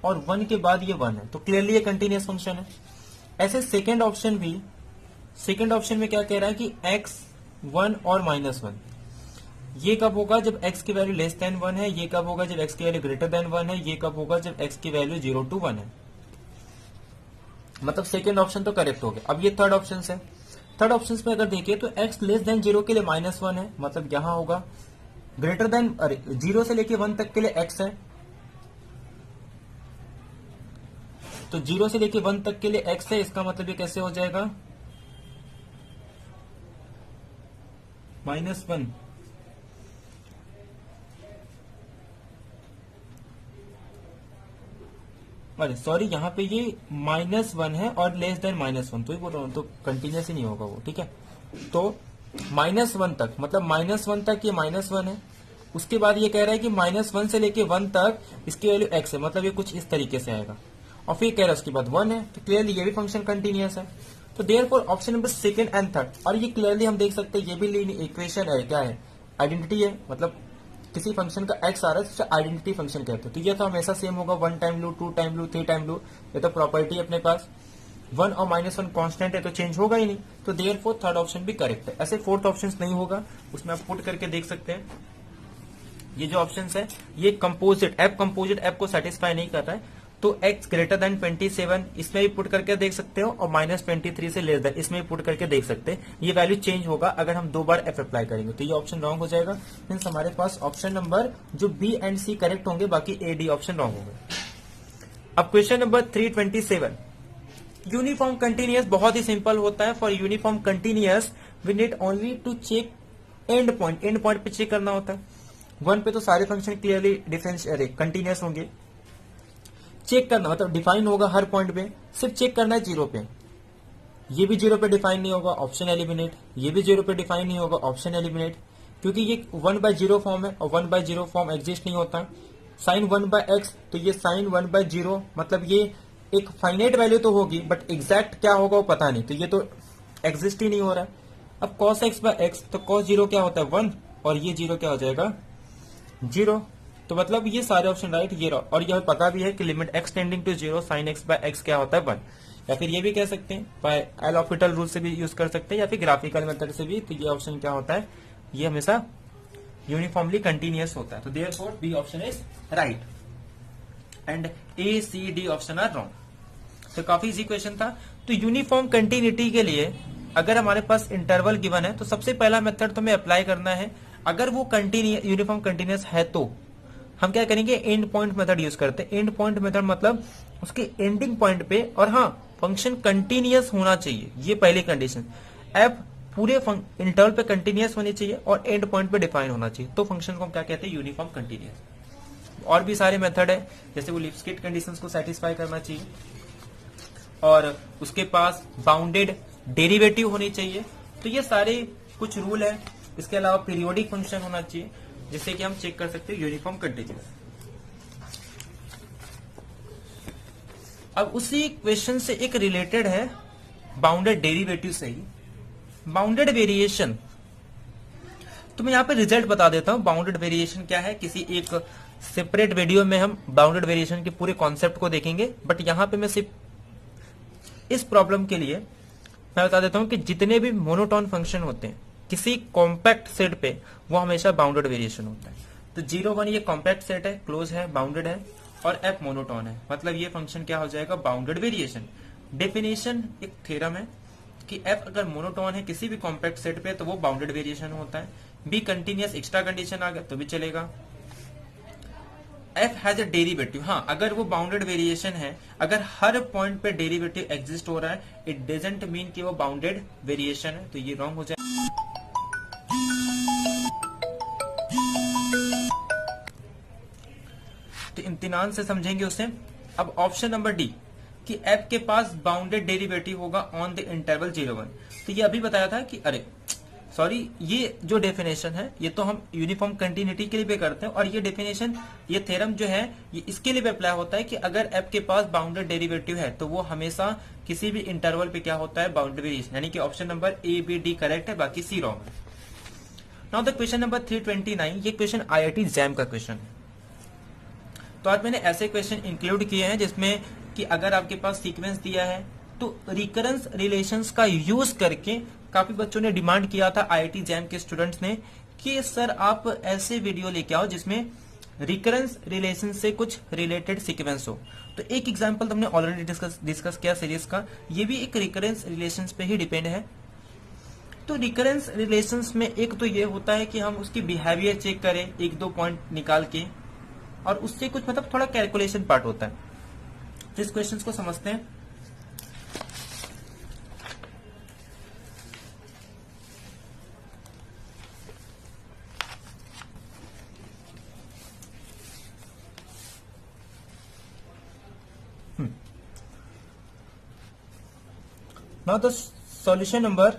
और 1 के बाद ये 1 है, तो क्लियरली ये कंटिन्यूअस फंक्शन है। ऐसे सेकेंड ऑप्शन भी, सेकेंड ऑप्शन में क्या कह रहा है कि x 1 और -1, ये कब होगा जब x की वैल्यू लेस देन 1 है, ये कब होगा जब x की वैल्यू ग्रेटर देन 1 है, ये कब होगा जब x की वैल्यू 0 to 1 है। मतलब सेकेंड ऑप्शन तो करेक्ट हो गया। अब ये थर्ड ऑप्शन है, थर्ड ऑप्शन में अगर देखिए तो x लेस देन 0 के लिए -1 है, मतलब यहां होगा ग्रेटर देन, अरे 0 से लेके 1 तक के लिए x है, तो 0 से लेके 1 तक के लिए x है, इसका मतलब ये कैसे हो जाएगा, -1, अरे सॉरी यहाँ पे ये -1 है और लेस देन -1, तो ही बोल रहा हूँ, तो कंटिन्यूस ही नहीं होगा वो, ठीक है। तो -1 तक, मतलब -1 तक ये -1 है, उसके बाद ये कह रहा है कि -1 से लेके 1 तक इसकी वैल्यू x है, मतलब ये कुछ इस तरीके से आएगा, और फिर कह रहा है उसके बाद 1 है, तो क्लियरली ये भी फंक्शन कंटिन्यूस है। तो therefore option number second and third, और ये क्लियरली हम देख सकते हैं ये भी लीनियर इक्वेशन है, क्या है, आइडेंटिटी है, मतलब किसी फंक्शन का x आ रहा है तो आइडेंटिटी फंक्शन कहते हैं। तो ये तो हमेशा सेम होगा, 1 टाइम लू, 2 टाइम लू, 3 टाइम लू, ये तो प्रॉपर्टी है अपने पास। 1 और -1 कांस्टेंट है तो चेंज होगा ही नहीं, तो देयरफॉर थर्ड ऑप्शन भी करेक्ट है। ऐसे फोर्थ ऑप्शन नहीं होगा, उसमें आप पुट करके देख सकते हैं। ये जो ऑप्शन है ये कंपोजिट एफ को सेटिस्फाई नहीं कर रहा है, तो x ग्रेटर देन 27 इसमें भी पुट करके देख सकते हो, और -23 से लेस देन इसमें भी पुट करके देख सकते हैं। ये वैल्यू चेंज होगा अगर हम 2 बार f अप्लाई करेंगे, तो ये ऑप्शन रॉन्ग हो जाएगा। मीन्स हमारे पास ऑप्शन नंबर जो बी एंड सी करेक्ट होंगे, बाकी ए डी ऑप्शन रॉन्ग होंगे। अब क्वेश्चन नंबर 327, यूनिफॉर्म कंटिन्यूअस बहुत ही सिंपल होता है। For uniform continuous we need only to check end point पे चेक करना होता है। 1 पे तो सारे फंक्शन क्लियरली डिफरेंस कंटिन्यूअस होंगे, चेक करना मतलब डिफाइन होगा हर पॉइंट पे, सिर्फ चेक करना है 0 पे। ये भी 0 पे डिफाइन नहीं होगा, ऑप्शन एलिमिनेट, ये भी 0 पे डिफाइन नहीं होगा, ऑप्शन एलिमिनेट, क्योंकि ये 1/0 फॉर्म है और 1/0 फॉर्म एग्जिस्ट नहीं होता। साइन 1/x, तो ये साइन 1/0, मतलब ये एक फाइनाइट वैल्यू तो होगी बट एग्जैक्ट क्या होगा वो पता नहीं, तो ये तो एग्जिस्ट ही नहीं हो रहा है। अब cos x बाय एक्स, तो cos 0 क्या होता है 1 और ये 0 क्या हो जाएगा 0। तो मतलब ये सारे ऑप्शन राइट ये रहा। और यह पता भी है कि limit x tending to 0 sin x by x क्या होता है 1। या फिर ये भी कह सकते हैं बाय एल हॉस्पिटल रूल से भी यूज कर सकते हैं या फिर ग्राफिकल मेथड से भी। तो ये ऑप्शन क्या होता है, ये हमेशा यूनिफॉर्मली कंटिन्यूअस होता है। तो therefore B option is right and A C D option are wrong. तो काफी इजी क्वेश्चन था। तो यूनिफॉर्म कंटिन्यूटी के लिए अगर हमारे पास इंटरवल गिवन है तो सबसे पहला मेथड तो हमें अप्लाई करना है। अगर वो यूनिफॉर्म कंटिन्यूअस है तो हम क्या करेंगे, एंड पॉइंट मेथड यूज करते हैं। एंड पॉइंट मेथड मतलब उसके एंडिंग पॉइंट पे, और हाँ फंक्शन कंटिन्यूअस होना चाहिए, ये पहली कंडीशन। एफ पूरे इंटरवल पे कंटिन्यूअस होनी चाहिए और एंड पॉइंट पे डिफाइन होना चाहिए, तो फंक्शन को हम क्या कहते हैं, यूनिफॉर्म कंटिन्यूअस। और भी सारे मेथड है, जैसे वो लिप्स्किट कंडीशंस को सेटिस्फाई करना चाहिए और उसके पास बाउंडेड डेरिवेटिव होनी चाहिए। तो ये सारे कुछ रूल है। इसके अलावा पीरियोडिक फंक्शन होना चाहिए जिससे कि हम चेक कर सकते हैं यूनिफॉर्म कंटिन्यूअस। अब उसी क्वेश्चन से एक रिलेटेड है बाउंडेड डेरिवेटिव से ही, बाउंडेड वेरिएशन। तो मैं यहाँ पे रिजल्ट बता देता हूं बाउंडेड वेरिएशन क्या है। किसी एक सेपरेट वीडियो में हम बाउंडेड वेरिएशन के पूरे कॉन्सेप्ट को देखेंगे, बट यहाँ पे मैं सिर्फ इस प्रॉब्लम के लिए मैं बता देता हूं कि जितने भी मोनोटोन फंक्शन होते हैं किसी कॉम्पैक्ट सेट पे, वो हमेशा बाउंडेड वेरिएशन होता है। तो 0 1 ये कॉम्पैक्ट सेट है, क्लोज है, बाउंडेड है, और f मोनोटोन है, मतलब ये फंक्शन क्या हो जाएगा, बाउंडेड वेरिएशन। डेफिनेशन एक थ्योरम है कि f अगर मोनोटोन है किसी भी कॉम्पैक्ट सेट पे तो वो बाउंडेड वेरिएशन होता है। b कंटिन्यूअस, एक्स्ट्रा कंडीशन आ गया तो भी चलेगा। f हैज अ डेरिवेटिव, हाँ अगर वो बाउंडेड वेरिएशन है, अगर हर पॉइंट पे डेरिवेटिव एग्जिस्ट हो रहा है, इट डजंट मीन कि वो बाउंडेड वेरिएशन है, तो ये रॉन्ग हो जाए। तो इम्तिनान से समझेंगे उसे। अब ऑप्शन नंबर डी कि f के पास बाउंडेड डेरिवेटिव होगा ऑन द इंटरवल 0 1। तो ये अभी बताया था कि अरे सॉरी, ये जो डेफिनेशन है ये तो हम यूनिफॉर्म कंटिन्यूटी के लिए भी करते हैं, और ये डेफिनेशन, ये थ्योरम जो है ये इसके लिए भी अप्लाई होता है कि अगर f के पास बाउंडेड डेरिवेटिव है तो वो हमेशा किसी भी इंटरवल पे क्या होता है, बाउंडेड वेरिएशन। यानी कि option number A B D correct है, बाकी सी रॉन्ग है। नाउ द क्वेश्चन नंबर 329, ये क्वेश्चन IIT जैम का क्वेश्चन है। तो आज मैंने ऐसे क्वेश्चन इंक्लूड किए हैं जिसमें कि अगर आपके पास सीक्वेंस दिया है तो रिकरेंस रिलेशंस का यूज करके, काफी बच्चों ने डिमांड किया था IIT जैम के स्टूडेंट्स ने कि सर आप ऐसे वीडियो लेके आओ जिसमें रिकरेंस रिलेशन से कुछ रिलेटेड सीक्वेंस हो। तो एक एग्जांपल हमने ऑलरेडी डिस्कस किया सीरीज का, ये भी एक रिकरेंस रिलेशंस पे ही डिपेंड है। तो रिकरेंस रिलेशंस में एक तो ये होता है कि हम उसकी बिहेवियर चेक करें, एक दो पॉइंट निकाल के, और उससे कुछ मतलब थोड़ा कैलकुलेशन पार्ट होता है। तो इस क्वेश्चन को समझते हैं। Now the solution number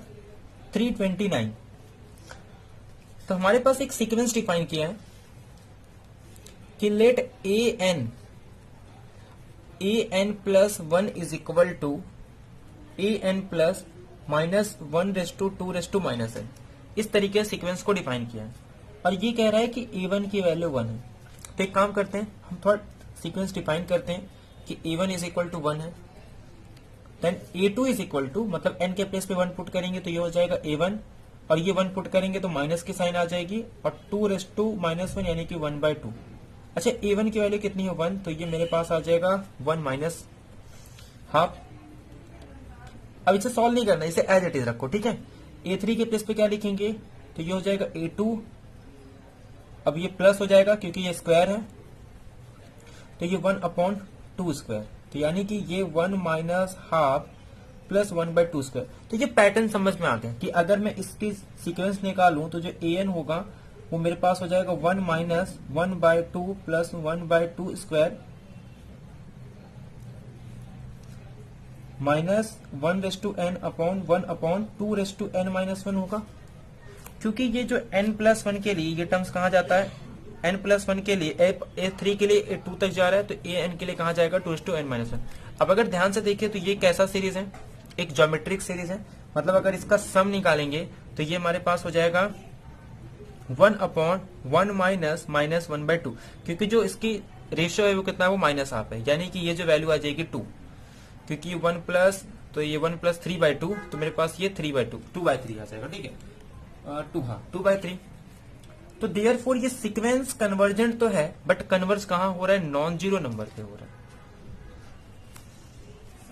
329। तो हमारे पास एक सीक्वेंस डिफाइन किया है कि let an plus 1 is equal to an plus minus 1:2:-n। इस तरीके से सीक्वेंस को डिफाइन किया है, और ये कह रहा है कि a1 की वैल्यू 1 है। तो एक काम करते हैं, हम थोड़ा सीक्वेंस डिफाइन करते हैं कि a1 इज इक्वल टू 1 है, then a2 is equal to, मतलब n के प्लेस पे 1 पुट करेंगे तो ये हो जाएगा a1, और ये 1 पुट करेंगे तो माइनस की साइन आ जाएगी, और 2:-1 यानी कि 1/2। अच्छा, a1 की वैल्यू कितनी है 1, तो ये मेरे पास आ जाएगा 1 माइनस हाफ। अब इसे सॉल्व नहीं करना, इसे एज इट इज रखो, ठीक है। a3 के प्लेस पे क्या लिखेंगे, तो ये हो जाएगा a2, अब ये प्लस हो जाएगा क्योंकि ये स्क्वायर है, तो ये 1/2 स्क्वायर, तो यानी कि ये 1 माइनस हाफ प्लस 1/2 स्क्वायर। तो ये पैटर्न समझ में आ गया कि अगर मैं इसकी सीक्वेंस निकालूं तो जो an होगा वो मेरे पास हो जाएगा 1 minus 1/2 plus 1/2 square minus 1:n upon 1/2:n minus 1 होगा। क्योंकि ये जो n+1 के लिए ये टर्म्स कहाँ जाता है, n+1 के लिए a3 के लिए 2 तक जा रहा है, तो an के लिए कहाँ जाएगा 2:n माइनस 1। अब अगर ध्यान से देखिए तो ये कैसा सीरीज है, एक ज्योमेट्रिक सीरीज है, मतलब अगर इसका सम निकालेंगे तो ये हमारे पास हो जाएगा 1/1 माइनस -1/2, क्योंकि जो इसकी रेशियो है वो कितना है, वो -1/2 है, यानी कि ये जो वैल्यू आ जाएगी 2, क्योंकि 1 प्लस, तो ये 1 प्लस 3/2, तो मेरे पास ये 3/2 2/3 आ जाएगा, ठीक है, 2/3। तो देयरफॉर ये सीक्वेंस कन्वर्जेंट तो है, बट कन्वर्स कहां हो रहा है, नॉन जीरो नंबर पे हो रहा है।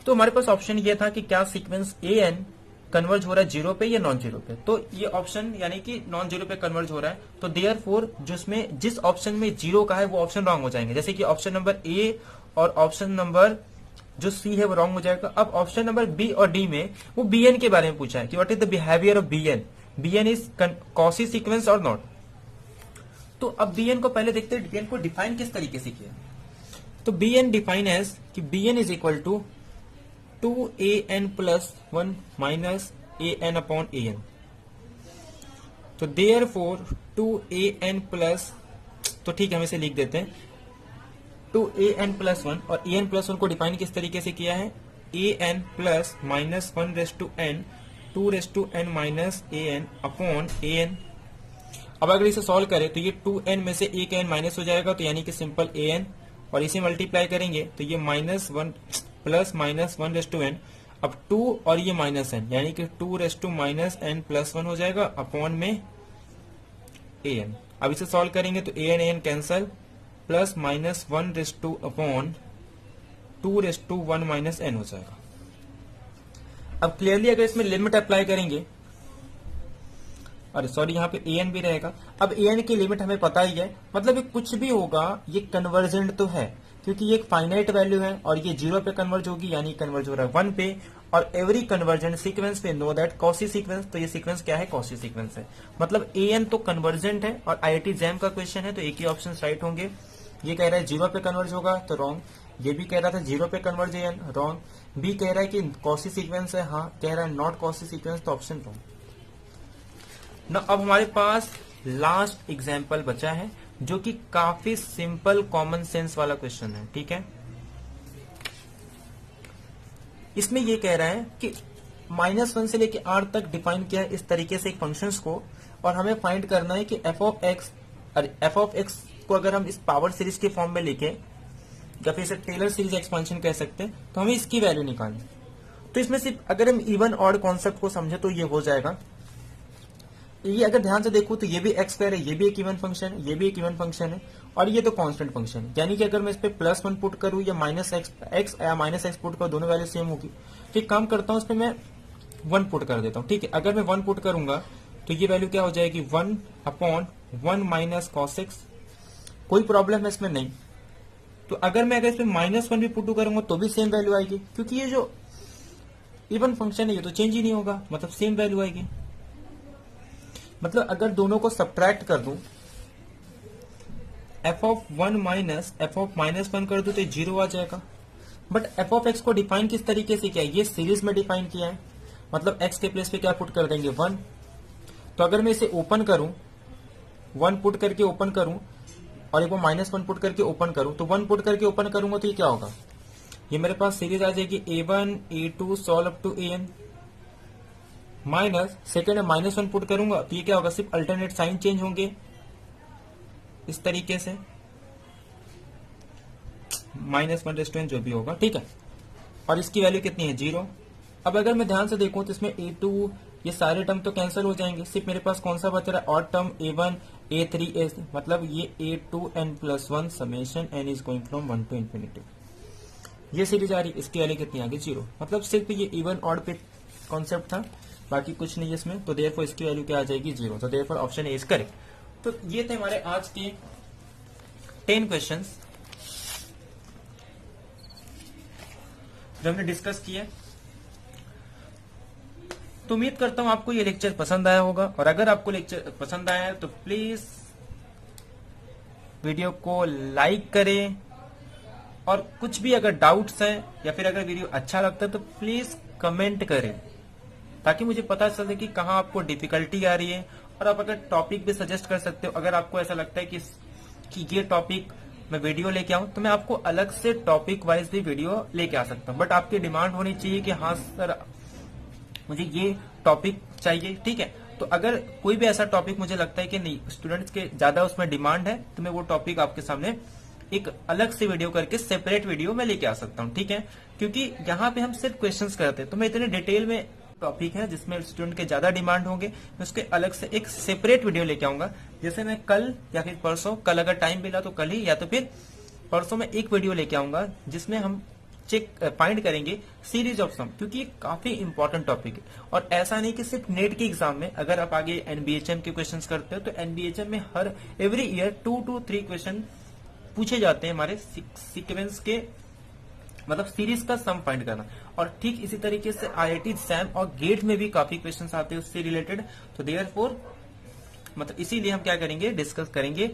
तो हमारे पास ऑप्शन ये था कि क्या सीक्वेंस an कन्वर्ज हो रहा है जीरो पे या नॉन जीरो पे, तो ये ऑप्शन यानी कि नॉन जीरो पे कन्वर्ज हो रहा है, तो देयरफॉर जिसमें जिस ऑप्शन में जीरो का है वो ऑप्शन रॉन्ग हो जाएंगे, जैसे कि ऑप्शन नंबर ए और ऑप्शन नंबर जो सी है वो रॉन्ग हो जाएगा। अब ऑप्शन नंबर बी और डी में वो bn के बारे में पूछा है कि what is the behaviour of bn is quasi sequence और नॉट। तो अब bn को पहले देखते हैं bn को डिफाइन किस तरीके से किया। तो bn डिफाइन एज कि bn is equal to 2an plus 1 minus an upon an। तो देयरफॉर 2an प्लस, तो ठीक है हम इसे लिख देते हैं 2an प्लस 1, और an प्लस 1 को डिफाइन किस तरीके से किया है, an plus minus 1 raise to n 2 raise to n minus an upon an। अब अगर इसे सॉल्व करें तो ये 2n में से एक n माइनस हो जाएगा, तो यानी कि सिंपल an, और इसे मल्टीप्लाई करेंगे तो ये -1 प्लस -1 रेस टू n, अब 2 और ये माइनस n, यानी कि 2 raise to minus n plus 1 हो जाएगा अपॉन में an। अब इसे सॉल्व करेंगे तो an cancel, plus -1 raise to upon 2 raise to 1 minus n हो जाएगा। अब क्लियरली अगर इसमें लिमिट अप्लाई करेंगे, अरे सॉरी यहाँ पे an भी रहेगा। अब an की लिमिट हमें पता ही है, मतलब ये कुछ भी होगा ये कन्वर्जेंट तो है, क्योंकि ये एक फाइनाइट वैल्यू है और ये 0 पे कन्वर्ज होगी, यानी कन्वर्ज हो रहा है 1 पे, और एवरी कन्वर्जेंट सीक्वेंस पे नो दैट कॉसी सीक्वेंस, तो ये सीक्वेंस क्या है, कॉसी सीक्वेंस है। मतलब an तो कन्वर्जेंट है, और IIT जैम का क्वेश्चन है तो एक ही ऑप्शन राइट होंगे। ये कह रहा है 0 पे कन्वर्ज होगा तो रॉन्ग, ये भी कह रहा था 0 पे कन्वर्ज an, रॉन्ग, बी कह रहा है कि कॉसी सीक्वेंस है, हाँ, कह रहा है नॉट कॉसी सीक्वेंस, तो ऑप्शन रॉन्ग। ना अब हमारे पास लास्ट एग्जाम्पल बचा है, जो कि काफी सिंपल कॉमन सेंस वाला क्वेश्चन है, ठीक है। इसमें ये कह रहा है कि -1 से लेके r तक डिफाइन किया है इस तरीके से एक फंक्शंस को, और हमें फाइंड करना है कि f ऑफ x को अगर हम इस पावर सीरीज के फॉर्म में लिखे, या फिर इसे टेलर सीरीज एक्सपेंशन कह सकते हैं, तो हमें इसकी वैल्यू निकालनी। तो इसमें सिर्फ अगर हम इवन ऑड कॉन्सेप्ट को समझे तो ये हो जाएगा। ये अगर ध्यान से देखो तो ये भी एक्स स्क्वायर है, ये भी एक इवन फंक्शन है, ये भी एक इवन फंक्शन है, और ये तो कांस्टेंट फंक्शन है, यानी कि अगर मैं इस पे +1 पुट करूं या -x या -x पुट करूं, दोनों वैल्यू सेम होगी। तो एक काम करता हूं, इस पे मैं 1 पुट कर देता हूं, ठीक है। अगर मैं 1 पुट करूंगा तो ये वैल्यू क्या हो जाएगी, 1/1 माइनस cos x। कोई प्रॉब्लम है इसमें नहीं। तो अगर मैं इस पे -1 भी पुट करूंगा तो भी सेम वैल्यू आएगी, क्योंकि ये जो इवन फंक्शन है ये तो चेंज ही नहीं होगा, मतलब सेम वैल्यू आएगी। मतलब अगर दोनों को सब्ट्रैक्ट कर दूं, f of 1 minus f of -1 कर दूं तो 0 आ जाएगा। बट f ऑफ x को डिफाइन किस तरीके से किया है, ये सीरीज में डिफाइन किया है, मतलब x के प्लेस पे क्या पुट कर देंगे, 1। तो अगर मैं इसे ओपन करूं, 1 पुट करके ओपन करूं, और एक वो -1 पुट करके ओपन करूं, तो 1 पुट करके ओपन करूंगा तो ये क्या होगा, ये मेरे पास सीरीज आ जाएगी a1 a2 solve up to an, minus second में -1 पुट करूंगा तो ये क्या होगा, सिर्फ अल्टरनेट साइन चेंज होंगे इस तरीके से, -1 रेस्टोरेंट जो भी होगा, ठीक है। और इसकी वैल्यू कितनी है, 0। अब अगर मैं ध्यान से देखूं तो इसमें a2 ये सारे टर्म तो कैंसिल हो जाएंगे, सिर्फ मेरे पास कौन सा बच रहा है, odd term a1 a3 a, मतलब ये a2n plus 1 summation n is going from 1 to infinity, ये सीरीज आ रही, इसकी वैल्यू कितनी आ गई, 0। मतलब सिर्फ ये इवन ऑड पे कॉन्सेप्ट था, बाकी कुछ नहीं है इसमें। तो देयरफॉर इसकी वैल्यू क्या आ जाएगी, 0। तो therefore option A is correct. तो ये थे हमारे आज के 10 क्वेश्चंस जो हमने डिस्कस किए। तो उम्मीद करता हूं आपको ये लेक्चर पसंद आया होगा, और अगर आपको लेक्चर पसंद आया है तो प्लीज वीडियो को लाइक करें, और कुछ भी अगर डाउट्स हैं या फिर अगर वीडियो अच्छा लगता है तो प्लीज कमेंट करें, ताकि मुझे पता चले कि कहाँ आपको डिफिकल्टी आ रही है। और आप अगर टॉपिक भी सजेस्ट कर सकते हो, अगर आपको ऐसा लगता है कि ये टॉपिक मैं वीडियो लेके आऊं, तो मैं आपको अलग से टॉपिक वाइज भी वीडियो लेके आ सकता हूं। बट आपकी डिमांड होनी चाहिए कि हाँ सर मुझे ये टॉपिक चाहिए, ठीक है। तो अगर कोई भी ऐसा टॉपिक मुझे लगता है कि नहीं स्टूडेंट्स के ज्यादा उसमें डिमांड है, तो मैं वो टॉपिक आपके सामने एक अलग से वीडियो करके सेपरेट वीडियो में लेके आ सकता हूँ, ठीक है। क्योंकि यहाँ पे हम सिर्फ क्वेश्चंस करते हैं, तो मैं इतने डिटेल में टॉपिक है जिसमें स्टूडेंट के ज्यादा डिमांड होंगे, मैं उसके अलग से एक सेपरेट वीडियो लेके आऊंगा। जैसे मैं कल या फिर परसों, कल अगर टाइम मिला तो कल ही, या तो फिर परसों में एक वीडियो लेके आऊंगा जिसमें हम फाइंड करेंगे सीरीज ऑफ सम, क्योंकि ये काफी इंपॉर्टेंट टॉपिक है। और ऐसा नहीं कि सिर्फ नेट के एग्जाम में, अगर आप आगे एनबीएचएम के क्वेश्चंस करते हो तो एनबीएचएम में हर एवरी ईयर 2 to 3 क्वेश्चन पूछे जाते हैं हमारे सीक्वेंस के, मतलब सीरीज का सम फाइंड करना। और ठीक इसी तरीके से आईआईटी सैम और गेट में भी काफी क्वेश्चंस आते हैं उससे रिलेटेड। तो देयरफॉर मतलब इसीलिए हम क्या करेंगे, डिस्कस करेंगे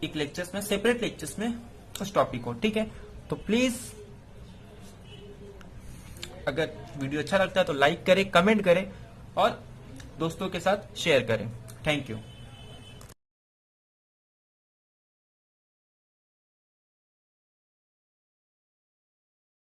एक लेक्चर्स में, सेपरेट लेक्चर्स में उस टॉपिक को, ठीक है। तो प्लीज अगर वीडियो अच्छा लगता है तो लाइक करें, कमेंट करें और दोस्तों के साथ शेयर करें। Thank you.